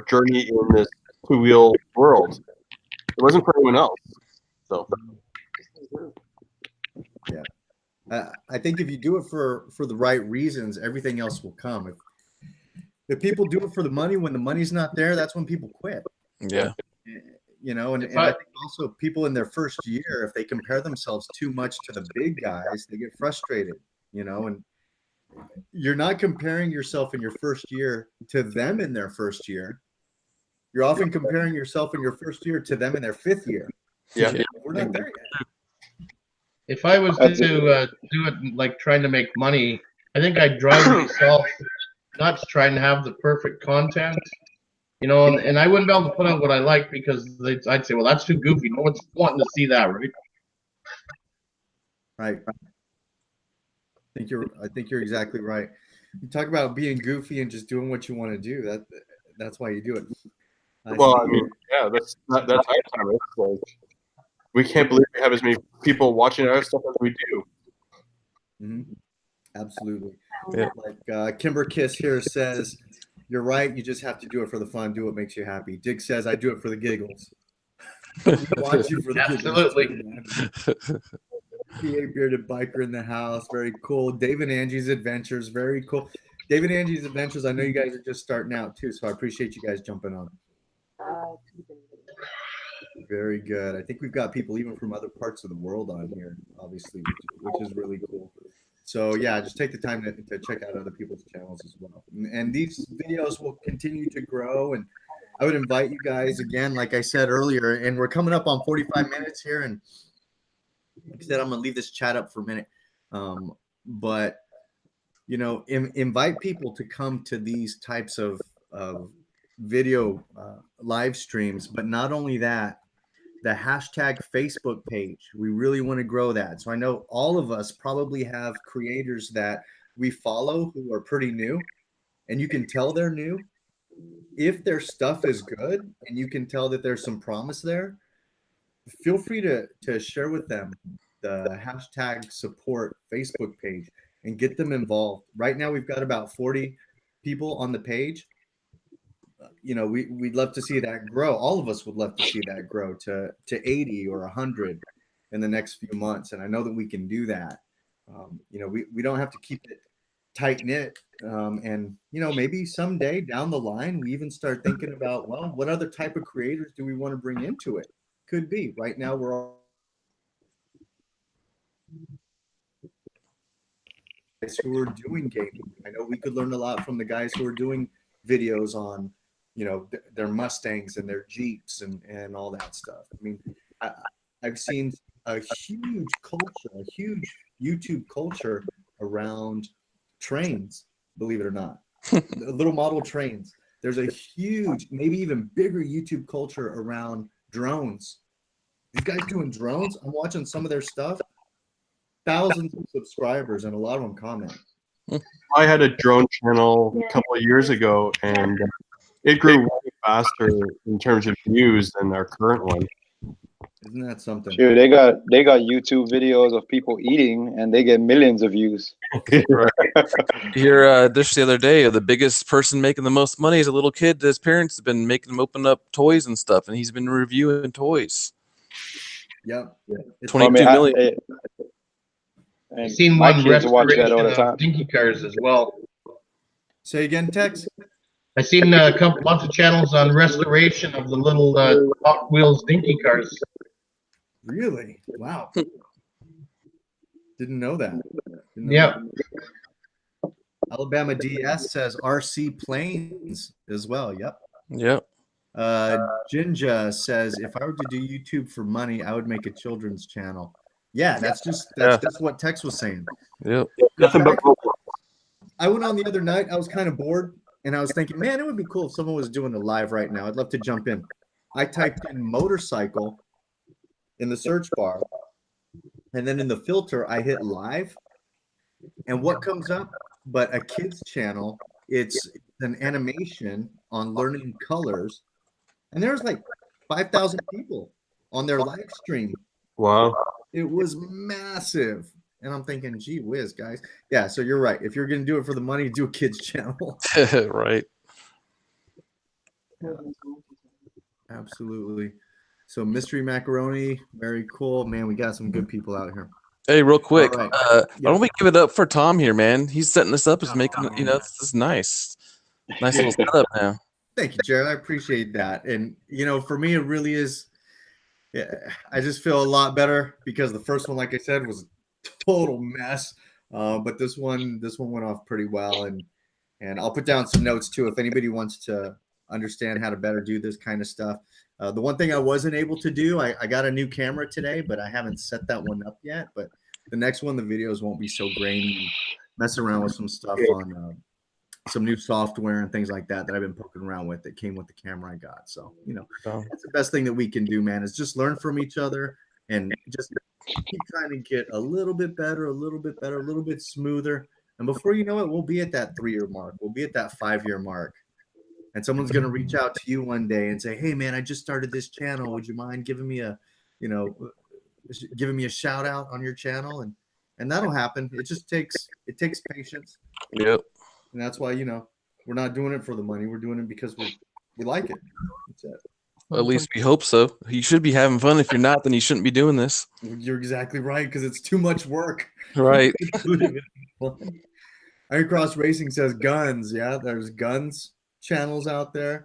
journey in this two-wheel world. It wasn't for anyone else. So yeah, I think if you do it for the right reasons, everything else will come. If people do it for the money, when the money's not there, that's when people quit. Yeah. And I think also people in their first year, if they compare themselves too much to the big guys, they get frustrated, and you're not comparing yourself in your first year to them in their first year. You're often comparing yourself in your first year to them in their fifth year. yeah. We're not there yet. If I was to do it like trying to make money, I think I'd drive myself nuts trying to have the perfect content, and I wouldn't be able to put out what I like because I'd say, well, that's too goofy. No one's wanting to see that, right? Right. I think you're exactly right. You talk about being goofy and just doing what you want to do. That's why you do it. Well, I mean, yeah, that's our time. It's like we can't believe we have as many people watching our stuff as we do. Mm-hmm. Absolutely. Yeah. Like Kimber Kiss here says, you're right. You just have to do it for the fun. Do what makes you happy. Dig says, I do it for the giggles. Watch you for the Absolutely. giggles. PA Bearded Biker in the house. Very cool. David Angie's Adventures. Very cool. David Angie's Adventures. I know you guys are just starting out too, so I appreciate you guys jumping on. Very good. I think we've got people even from other parts of the world on here, obviously, which is really cool. So yeah, just take the time to check out other people's channels as well. And these videos will continue to grow. And I would invite you guys again, like I said earlier, and we're coming up on 45 minutes here. And like I said, I'm gonna leave this chat up for a minute. But you know, invite people to come to these types of video live streams. But not only that, the hashtag Facebook page, we really want to grow that. So I know all of us probably have creators that we follow who are pretty new, and you can tell they're new if their stuff is good and you can tell that there's some promise there. Feel free to share with them the hashtag support Facebook page and get them involved. Right now we've got about 40 people on the page. You know, we'd love to see that grow. All of us would love to see that grow to 80 or 100 in the next few months. And I know that we can do that. You know, we don't have to keep it tight knit. And, you know, maybe someday down the line, we even start thinking about, well, what other type of creators do we want to bring into it? Could be. Right now, we're all guys who are doing gaming. I know we could learn a lot from the guys who are doing videos on, you know, their Mustangs and their Jeeps and all that stuff. I mean, I've seen a huge culture, a huge YouTube culture around trains, believe it or not. Little model trains. There's a huge, maybe even bigger YouTube culture around drones. These guys doing drones, I'm watching some of their stuff. Thousands of subscribers and a lot of them comment. I had a drone channel a couple of years ago, and it grew way faster in terms of views than our current one. Isn't that something? Sure, they got YouTube videos of people eating, and they get millions of views. Right. Here, this the other day, the biggest person making the most money is a little kid. His parents have been making him open up toys and stuff, and he's been reviewing toys. Yep. 22 million. And I've seen my one kids watch that all restoration the time. of dinky cars as well. Say again, Tex. I've seen a bunch of channels on restoration of the little Hot Wheels dinky cars. Really? Wow. Didn't know that. Yeah. Alabama DS says RC planes as well. Yep. Yep. Jinja says, if I were to do YouTube for money, I would make a children's channel. Yeah, that's what Tex was saying. Yep. Nothing but I went on the other night. I was kind of bored, and I was thinking, man, it would be cool if someone was doing a live right now. I'd love to jump in. I typed in motorcycle in the search bar, and then in the filter, I hit live, and what comes up? But a kids channel. It's an animation on learning colors, and there's like 5,000 people on their live stream. Wow. It was massive. And I'm thinking, gee whiz, guys. Yeah, so you're right. If you're going to do it for the money, do a kids channel. Right. Yeah. Absolutely. So Mystery Macaroni, very cool. Man, we got some good people out here. Hey, real quick, All right. why don't we give it up for Tom here, man? He's setting this up. He's making, you know, this is nice. Nice little setup now. Thank you, Jared. I appreciate that. And, you know, for me, it really is. Yeah, I just feel a lot better because the first one, like I said, was a total mess. But this one went off pretty well. And I'll put down some notes too if anybody wants to understand how to better do this kind of stuff. The one thing I wasn't able to do, I got a new camera today, but I haven't set that one up yet. But the next one, the videos won't be so grainy. Mess around with some stuff on some new software and things like that I've been poking around with that came with the camera I got. So, you know, that's the best thing that we can do, man, is just learn from each other and just keep trying to get a little bit better, a little bit smoother. And before you know it, we'll be at that 3-year mark. We'll be at that 5-year mark. And someone's going to reach out to you one day and say, hey, man, I just started this channel. Would you mind giving me a, you know, giving me a shout out on your channel, and that'll happen. It just takes patience. Yep. And that's why, we're not doing it for the money. We're doing it because we like it. That's it. At least we hope so. You should be having fun. If you're not, then you shouldn't be doing this. You're exactly right, because it's too much work. Right. Iron Cross Racing says guns. Yeah, there's guns channels out there.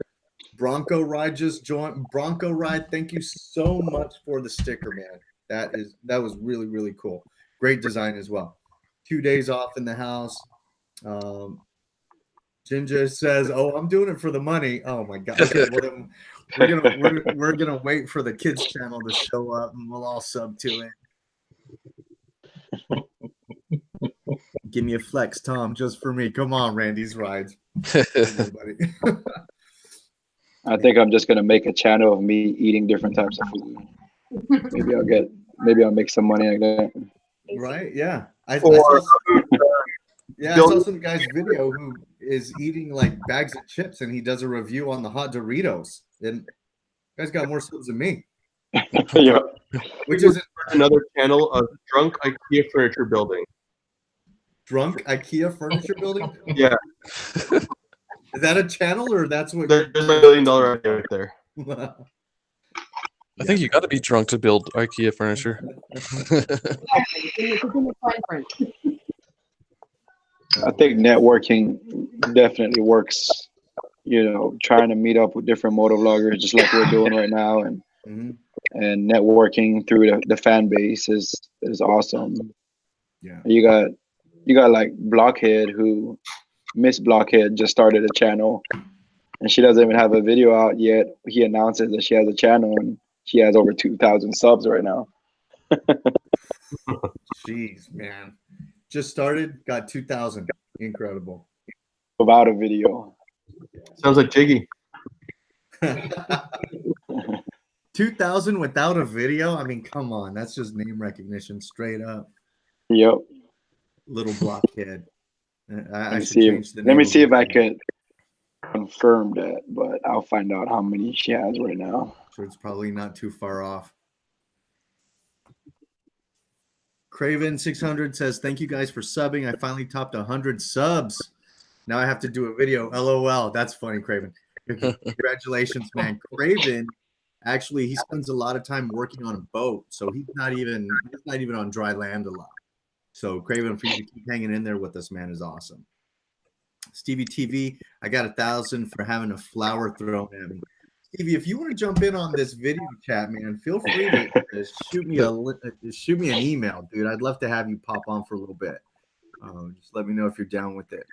Bronco Ride just joined. Bronco Ride, thank you so much for the sticker, man. That was really, really cool. Great design as well. 2 days off in the house. Ginger says, "Oh, I'm doing it for the money." Oh my god! Okay, well, we're gonna wait for the kids channel to show up, and we'll all sub to it. Give me a flex, Tom, just for me. Come on, Randy's rides. I think I'm just gonna make a channel of me eating different types of food. Maybe I'll make some money like that. Right? Yeah. I saw some guy's video who is eating like bags of chips, and he does a review on the hot Doritos. And guy's got more subs than me. Yeah. Which is another channel of drunk IKEA furniture building. Drunk IKEA furniture building? Yeah. Is that a channel, or that's what? There's $1 billion idea right there. I think you got to be drunk to build IKEA furniture. I think networking definitely works. Trying to meet up with different motovloggers, just like we're doing right now, and and networking through the fan base is awesome. Yeah, you got like Blockhead, who Miss Blockhead just started a channel, and she doesn't even have a video out yet. He announces that she has a channel, and she has over 2,000 subs right now. Jeez, man. Just started, got 2,000. Incredible. Without a video. Sounds like Jiggy. 2,000 without a video? I mean, come on. That's just name recognition straight up. Yep. Little Blockhead. I should see change the name. Let me see if I could confirm that, but I'll find out how many she has right now. So it's probably not too far off. Craven 600 says, "Thank you guys for subbing. I finally topped 100 subs. Now I have to do a video. LOL." That's funny, Craven. Congratulations, man. Craven, actually, he spends a lot of time working on a boat, so he's not even on dry land a lot. So Craven, for you to keep hanging in there with us, man, is awesome. Stevie TV, I got 1,000 for having a flower thrown at me. Stevie, if you want to jump in on this video chat, man, feel free to shoot me an email, dude. I'd love to have you pop on for a little bit. Just let me know if you're down with it.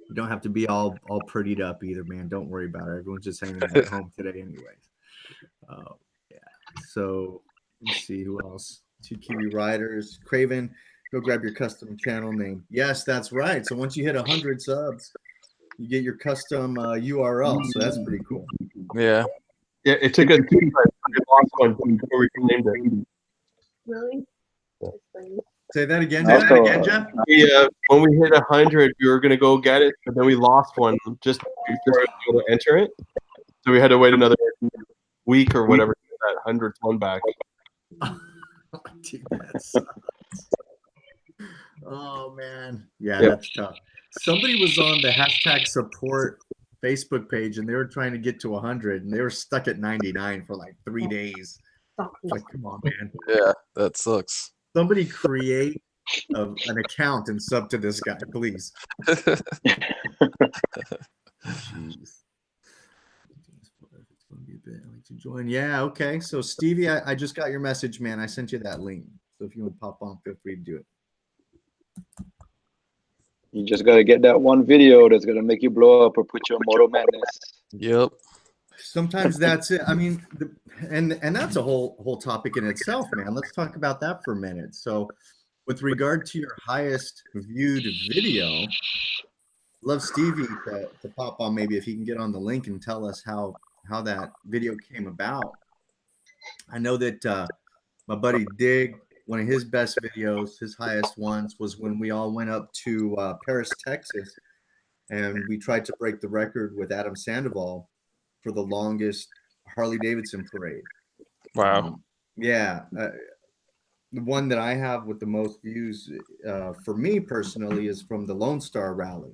You don't have to be all prettied up either, man. Don't worry about it. Everyone's just hanging out at home today anyways. Yeah. So let's see who else. 2 Kiwi Riders. Craven, go grab your custom channel name. Yes, that's right. So once you hit 100 subs, you get your custom URL. So that's pretty cool. Yeah. Yeah, it took us 2 times. We lost one before we named it. Really? Say that again. Jeff. Yeah, when we hit 100, we were gonna go get it, but then we lost one just before we were able to enter it. So we had to wait another week or whatever to get that 100th one back. Dude, that sucks. Oh man, yeah, that's tough. Somebody was on the hashtag support Facebook page, and they were trying to get to 100, and they were stuck at 99 for like 3 days. Like, come on, man. Yeah, that sucks. Somebody create an account and sub to this guy, please. Jeez. To join. Yeah, okay. So Stevie, I just got your message, man. I sent you that link. So if you want to pop on, feel free to do it. You just gotta get that one video that's gonna make you blow up or put you on Moto Madness. Yep. Sometimes that's it. I mean, and that's a whole topic in itself, man. Let's talk about that for a minute. So with regard to your highest viewed video, love Stevie to pop on, maybe if he can get on the link and tell us how that video came about. I know that my buddy Dig, one of his best videos, his highest ones, was when we all went up to Paris, Texas, and we tried to break the record with Adam Sandoval for the longest Harley Davidson parade. Wow. Yeah. The one that I have with the most views for me personally is from the Lone Star Rally.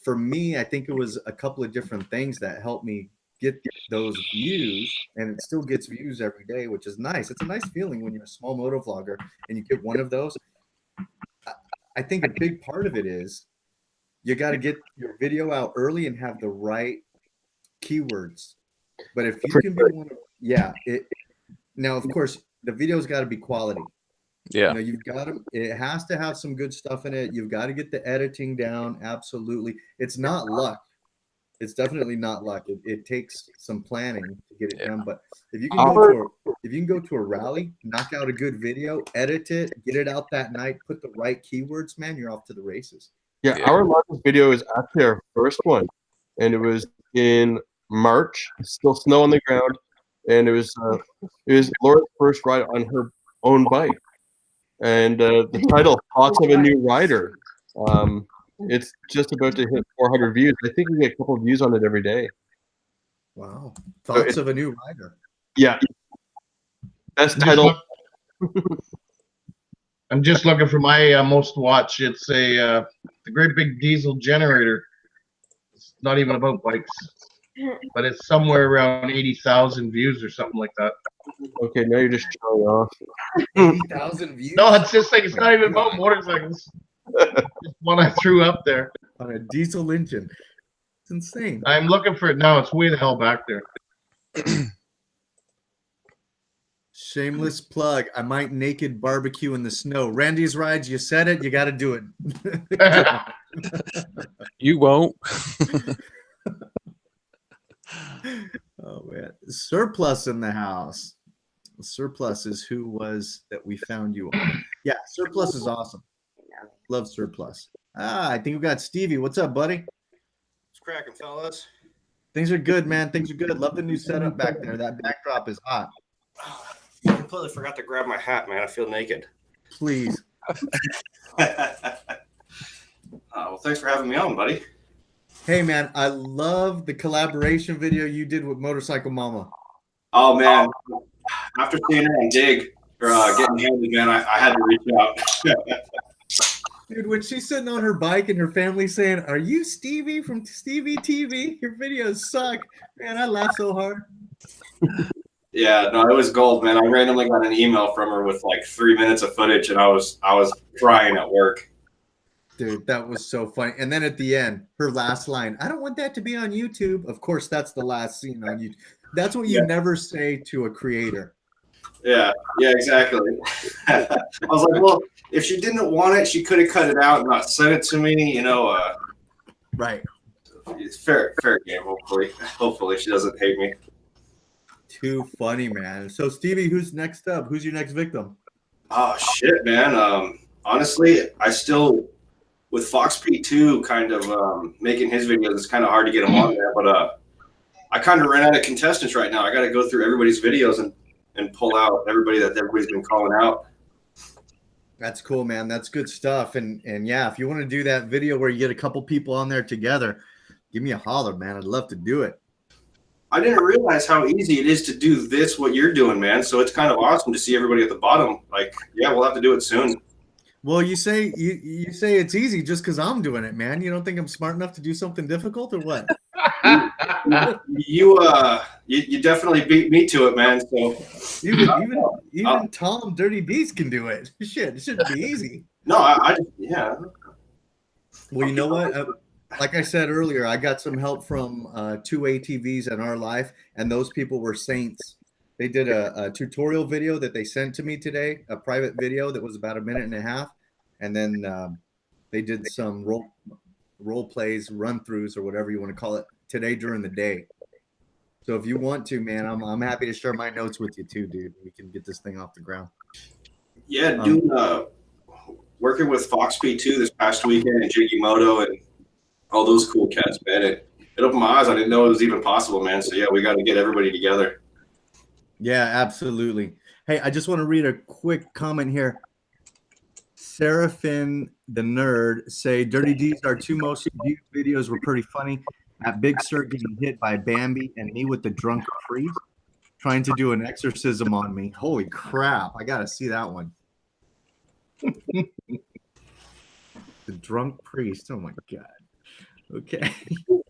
For me, I think it was a couple of different things that helped me get those views, and it still gets views every day, which is nice. It's a nice feeling when you're a small moto vlogger and you get one of those. I think a big part of it is you got to get your video out early and have the right keywords. But if you can be one of, now, of course, the video's got to be quality. Yeah. You know, you've got to, it has to have some good stuff in it. You've got to get the editing down. Absolutely. It's not luck. It's definitely not luck. It takes some planning to get it done. But if you can go to a rally, knock out a good video, edit it, get it out that night, put the right keywords, man, you're off to the races. Yeah, our largest video is actually our first one, and it was in March. Still snow on the ground, and it was Laura's first ride on her own bike. And the title, Thoughts of a New Rider. It's just about to hit 400 views. I think we get a couple of views on it every day. Wow. Thoughts of a New Rider. Yeah. Best title. I'm just looking for my most watch. It's the great big diesel generator. It's not even about bikes, but it's somewhere around 80,000 views or something like that. Okay, now you're just showing off. 80,000 views? No, it's just like it's not even about motorcycles. Just one I threw up there on a diesel engine. It's insane. I'm looking for it now. It's way the hell back there. Shameless plug. I might naked barbecue in the snow. Randy's Rides, you said it. You got to do it. You won't. Oh, man. Surplus in the house. Surplus is who was that we found you on. Yeah, Surplus is awesome. Love Surplus. I think we got Stevie. What's up, buddy? What's cracking, fellas? Things are good, man. Things are good. Love the new setup back there. That backdrop is hot. I completely forgot to grab my hat, man. I feel naked. Please. Well, thanks for having me on, buddy. Hey, man, I love the collaboration video you did with Motorcycle Mama. Oh, man. After seeing her on Dig, or getting handed, man, I had to reach out. Dude, when she's sitting on her bike and her family saying, "Are you Stevie from Stevie TV? Your videos suck." Man, I laughed so hard. Yeah, no, it was gold, man. I randomly got an email from her with like 3 minutes of footage, and I was crying at work. Dude, that was so funny. And then at the end, her last line, "I don't want that to be on YouTube." Of course, that's the last scene on YouTube. That's what you never say to a creator. Yeah, exactly. I was like, well, if she didn't want it, she could have cut it out and not sent it to me, you know. Right. It's fair game, hopefully she doesn't hate me. Too funny, man. So, Stevie, who's next up? Who's your next victim? Oh, shit, man. Honestly, I still, with Fox P2 kind of making his videos, it's kind of hard to get him on there, but I kind of ran out of contestants right now. I got to go through everybody's videos and pull out everybody that everybody's been calling out. That's cool, man. That's good stuff. And yeah, if you want to do that video where you get a couple people on there together, give me a holler, man. I'd love to do it. I didn't realize how easy it is to do this, what you're doing, man. So it's kind of awesome to see everybody at the bottom. Like, yeah, we'll have to do it soon. Well, you say it's easy just because I'm doing it, man. You don't think I'm smart enough to do something difficult or what? You definitely beat me to it, man. So even Tom Dirty Deez can do it. Shit, it shouldn't be easy. No, yeah. Well, you know what? Like I said earlier, I got some help from 2 ATVs in our life, and those people were saints. They did a tutorial video that they sent to me today, a private video that was about 1.5 minutes, and then they did some role plays, run-throughs, or whatever you want to call it, today during the day. So if you want to, man, I'm happy to share my notes with you too, dude. We can get this thing off the ground. Yeah, doing working with Fox P2 this past weekend and Jiggy Moto and all those cool cats, man. It opened my eyes. I didn't know it was even possible, man. So yeah, we got to get everybody together. Yeah, absolutely. Hey, I just want to read a quick comment here. Seraphin the Nerd say Dirty Deez, our 2 most viewed videos were pretty funny. That Big Sir getting hit by Bambi and me with the drunk freeze. trying to do an exorcism on me. Holy crap. I got to see that one. The drunk priest. Oh my God. Okay.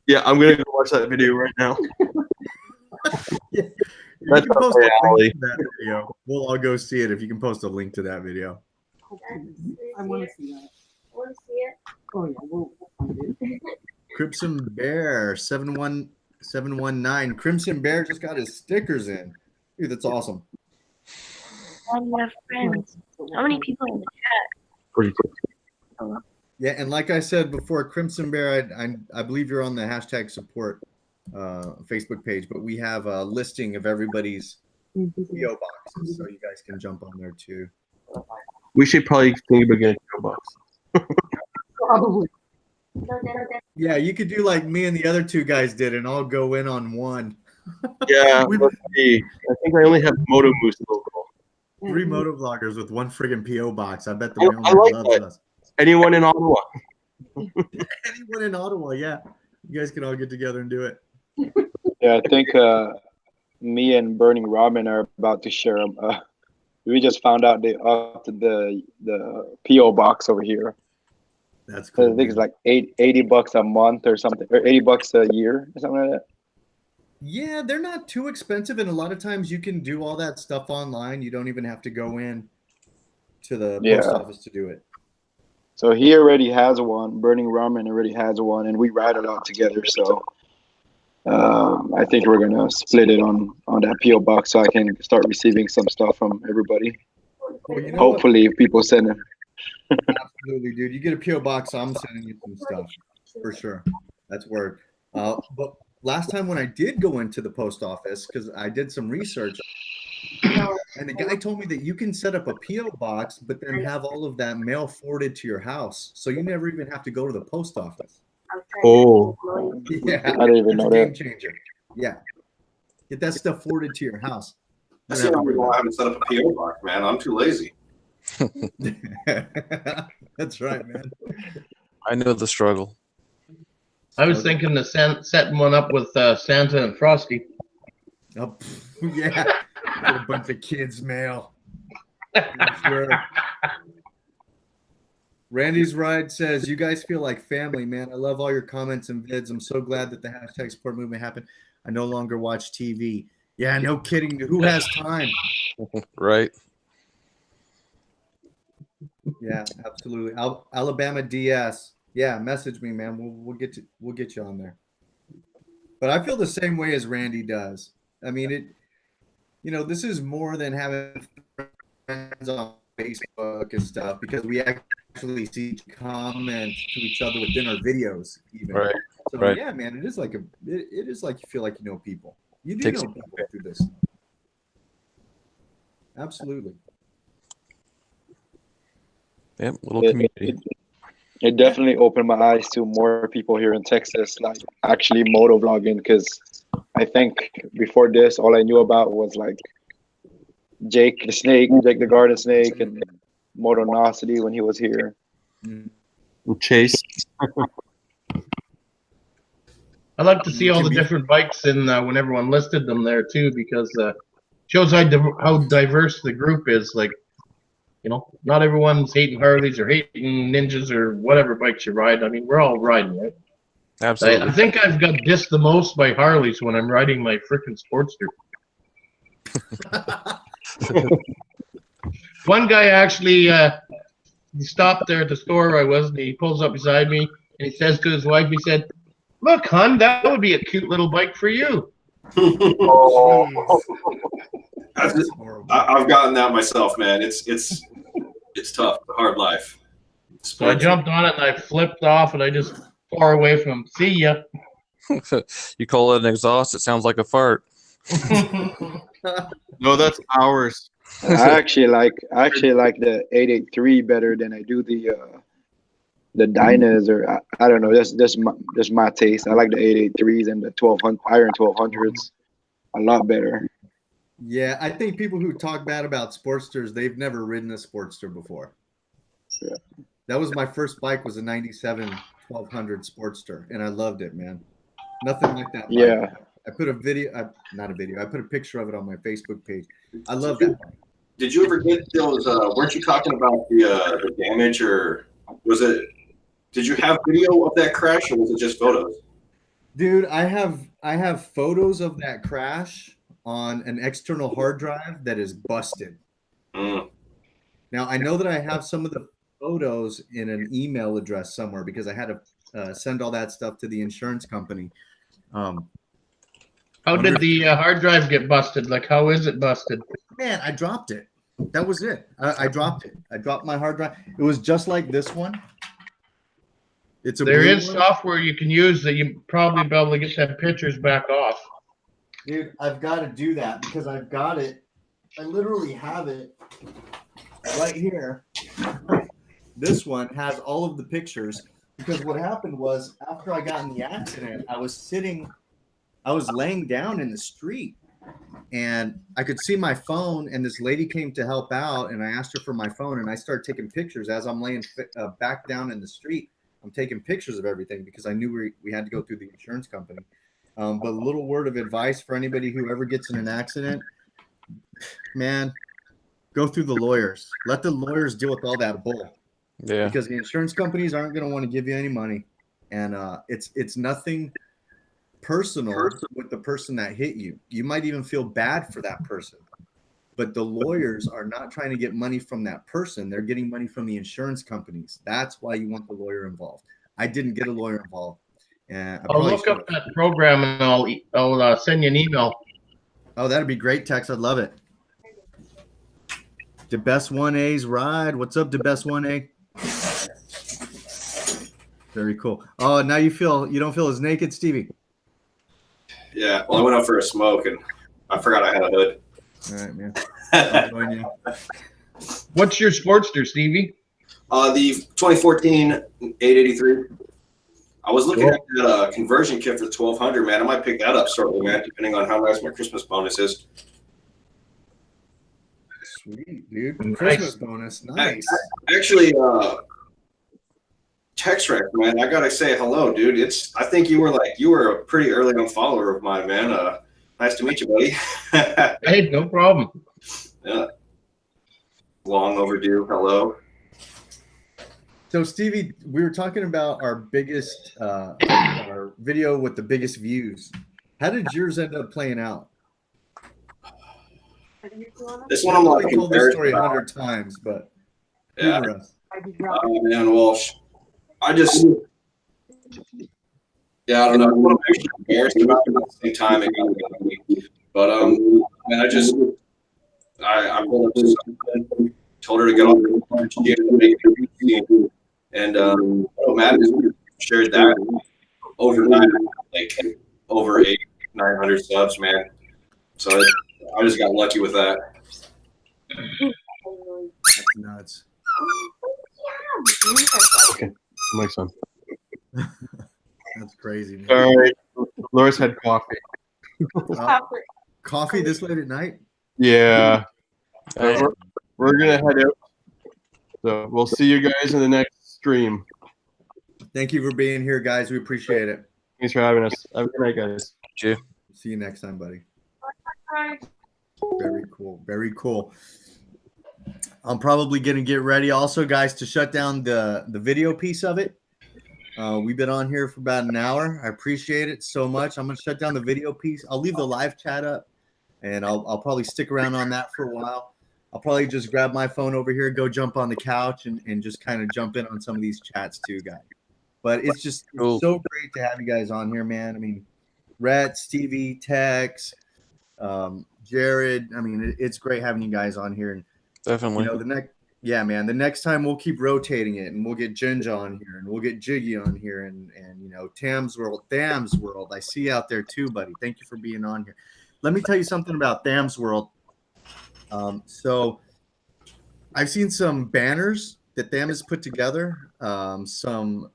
Yeah, I'm going to go watch that video right now. Yeah. You can post a link to that video. We'll all go see it if you can post a link to that video. I want to see that. Want to see it? Oh yeah, we'll find it. Crimson Bear 719. Crimson Bear just got his stickers in. Dude, that's awesome. I have friends. How many people in the chat? Hello? Yeah, and like I said before, Crimson Bear, I believe you're on the hashtag support Facebook page, but we have a listing of everybody's PO boxes, so you guys can jump on there too. We should probably think about getting a PO box. Probably. Yeah, you could do like me and the other two guys did, and I'll go in on one. Yeah, let's see. I think I only have Moto Moose local. 3 motovloggers with one friggin' PO box. I bet the I mailman like loves that. us. Anyone in Ottawa? Anyone in Ottawa, yeah. You guys can all get together and do it. Yeah, I think me and Burning Robin are about to share them. We just found out they upped the PO box over here. That's I cool. think it's like $80 a month or something, or $80 a year or something like that. Yeah, they're not too expensive, and a lot of times you can do all that stuff online. You don't even have to go in to the post office to do it. So he already has one. Burning Ramen already has one, and we ride a lot together. So I think we're gonna split it on that PO box, so I can start receiving some stuff from everybody. Well, you know Hopefully, if people send it. Absolutely, dude. You get a PO box, I'm sending you some stuff for sure. That's word. But last time when I did go into the post office, because I did some research, and the guy told me that you can set up a PO box, but then have all of that mail forwarded to your house, so you never even have to go to the post office. Oh, Yeah, I didn't even it's know a game that. changer. Yeah, get that stuff forwarded to your house. I see how people haven't set up a PO box, man. I'm too lazy. That's right, man. I know the struggle. I was thinking of setting one up with Santa and Frosty. Oh, yeah, get a bunch of kids' mail. For sure. Randy's Ride says, "You guys feel like family, man. I love all your comments and vids. I'm so glad that the hashtag support movement happened. I no longer watch TV." Yeah, no kidding. Who has time? Right. Yeah, absolutely. Alabama DS. Yeah, message me, man. We'll get you on there. But I feel the same way as Randy does. I mean, this is more than having friends on Facebook and stuff, because we actually see comments to each other within our videos, even. Right. So Right. yeah, man, it is like you feel like you know people. You do Takes know you people through this. Absolutely. Yep. Little community. It definitely opened my eyes to more people here in Texas, like actually moto vlogging, because I think before this, all I knew about was like Jake the Garden Snake, and Motonosity when he was here. Chase. I like to see all the different bikes and when everyone listed them there too, because shows how diverse the group is. Like, not everyone's hating Harleys or hating Ninjas or whatever bikes you ride. I mean, we're all riding, right? Absolutely. I think I've got dissed the most by Harleys when I'm riding my freaking Sportster. One guy actually he stopped there at the store where I was, and he pulls up beside me, and he says to his wife, he said, "Look, hon, that would be a cute little bike for you." Oh. I've gotten that myself, man. It's tough, a hard life. So I jumped on it and I flipped off, and I just far away from him. See ya. You call it an exhaust, it sounds like a fart. No, that's ours. I actually like the 883 better than I do the Dynas, or I don't know. That's my taste. I like the 883s and the 1200 Iron 1200s a lot better. Yeah, I think people who talk bad about Sportsters, they've never ridden a Sportster before. Yeah. That was my first bike, was a 97 1200 Sportster, and I loved it, man. Nothing like that bike. Yeah, I put a video, not a video. I put a picture of it on my Facebook page. I love that bike. Did you ever get those? Weren't you talking about the damage, or was it? Did you have video of that crash, or was it just photos? Dude, I have photos of that crash on an external hard drive that is busted. Mm. Now I know that I have some of the photos in an email address somewhere because I had to send all that stuff to the insurance company. How did the hard drive get busted? Like, how is it busted? Man, I dropped it. That was it. I dropped it. I dropped my hard drive. It was just like this one. It's a There blue is one. software you can use that you probably be able to get them pictures back off. Dude, I've got to do that because I've got it. I literally have it right here. This one has all of the pictures because what happened was after I got in the accident, I was laying down in the street and I could see my phone and this lady came to help out and I asked her for my phone and I started taking pictures as I'm laying back down in the street. I'm taking pictures of everything because I knew we had to go through the insurance company. But a little word of advice for anybody who ever gets in an accident, man, go through the lawyers. Let the lawyers deal with all that bull. Yeah. Because the insurance companies aren't going to want to give you any money. And it's nothing personal with the person that hit you. You might even feel bad for that person. But the lawyers are not trying to get money from that person. They're getting money from the insurance companies. That's why you want the lawyer involved. I didn't get a lawyer involved. I'll look up that program and I'll send you an email. Oh, that'd be great, Tex. I'd love it. The best 1A's ride. What's up, the best 1A? Very cool. Oh, now you don't feel as naked, Stevie. Yeah. Well, I went out for a smoke and I forgot I had a hood. All right, man. I'll join you. What's your Sportster, Stevie? The 2014 883. I was looking at that conversion kit for 1200, man. I might pick that up shortly, man, depending on how nice my Christmas bonus is. Sweet, dude. Christmas bonus. Nice. Actually, Tex Rex, man, I gotta say hello, dude. I think you were a pretty early on follower of mine, man. Nice to meet you, buddy. Hey, no problem. Yeah. Long overdue. Hello. So, Stevie, we were talking about our biggest, our video with the biggest views. How did yours end up playing out? This one I'm like told this story 100 times, but yeah. Oh, man, Walsh. I don't know. I'm actually embarrassed about it at the same time. It got me. But man, I pulled up to something, told her to get off the and Matt shared that overnight, like over 800-900 subs, man. So I just got lucky with that. That's nuts. Okay, mic's on. That's crazy, man. Sorry, Laura's had coffee. Coffee this late at night? Yeah. We're gonna head out. So we'll see you guys in the next stream. Thank you for being here, guys. We appreciate it. Thanks for having us. Have a good night, guys. Cheers. See you next time, buddy. Very cool. Very cool. I'm probably going to get ready also, guys, to shut down the video piece of it. We've been on here for about an hour. I appreciate it so much. I'm going to shut down the video piece. I'll leave the live chat up, and I'll probably stick around on that for a while. I'll probably just grab my phone over here, go jump on the couch, and just kind of jump in on some of these chats too, guys. But it's just so great to have you guys on here, man. I mean, Rhett, Stevie, Tex, Jared. I mean, it's great having you guys on here. And definitely, you know, the next time we'll keep rotating it, and we'll get Ginger on here, and we'll get Jiggy on here, and you know, Tham's World. I see you out there too, buddy. Thank you for being on here. Let me tell you something about Tham's World. So I've seen some banners that Tham has put together, some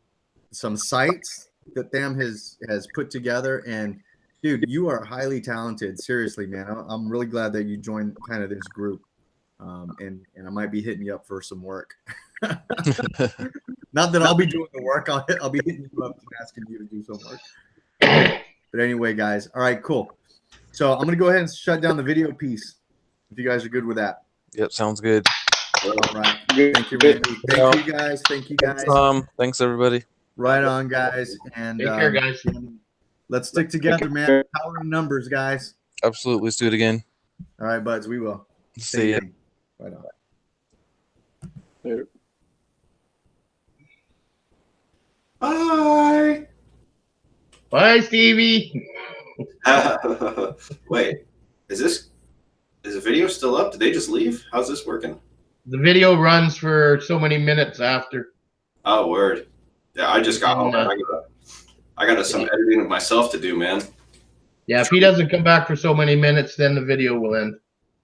sites that Tham has put together, and dude, you are highly talented. Seriously, man. I'm really glad that you joined kind of this group. And I might be hitting you up for some work. Not that I'll be doing the work. I'll be hitting you up and asking you to do some work. But anyway, guys. All right, cool. So I'm going to go ahead and shut down the video piece if you guys are good with that. Yep, sounds good. All right. Thank you, Randy. Thank you, guys. Thank you, guys. Thanks, everybody. Right on, guys. And Take care, guys. Let's stick together, man. Power in numbers, guys. Absolutely. Let's do it again. All right, buds. We will. See ya. Right on. Later. Bye. Bye, Stevie. Wait, is the video still up? Did they just leave? How's this working? The video runs for so many minutes after. Oh, word. Yeah, I just got home. I got some editing of myself to do, man. Yeah, if he doesn't come back for so many minutes, then the video will end.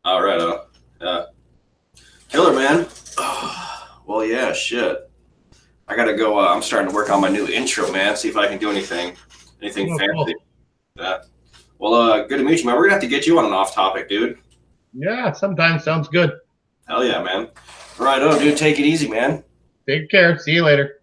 All right. Yeah. Killer, man. Oh, well, yeah, shit. I got to go. I'm starting to work on my new intro, man. See if I can do anything fancy. Cool. Yeah. Well, good to meet you, man. We're going to have to get you on an off topic, dude. Yeah, sometimes sounds good. Hell yeah, man. All right, dude. Take it easy, man. Take care. See you later.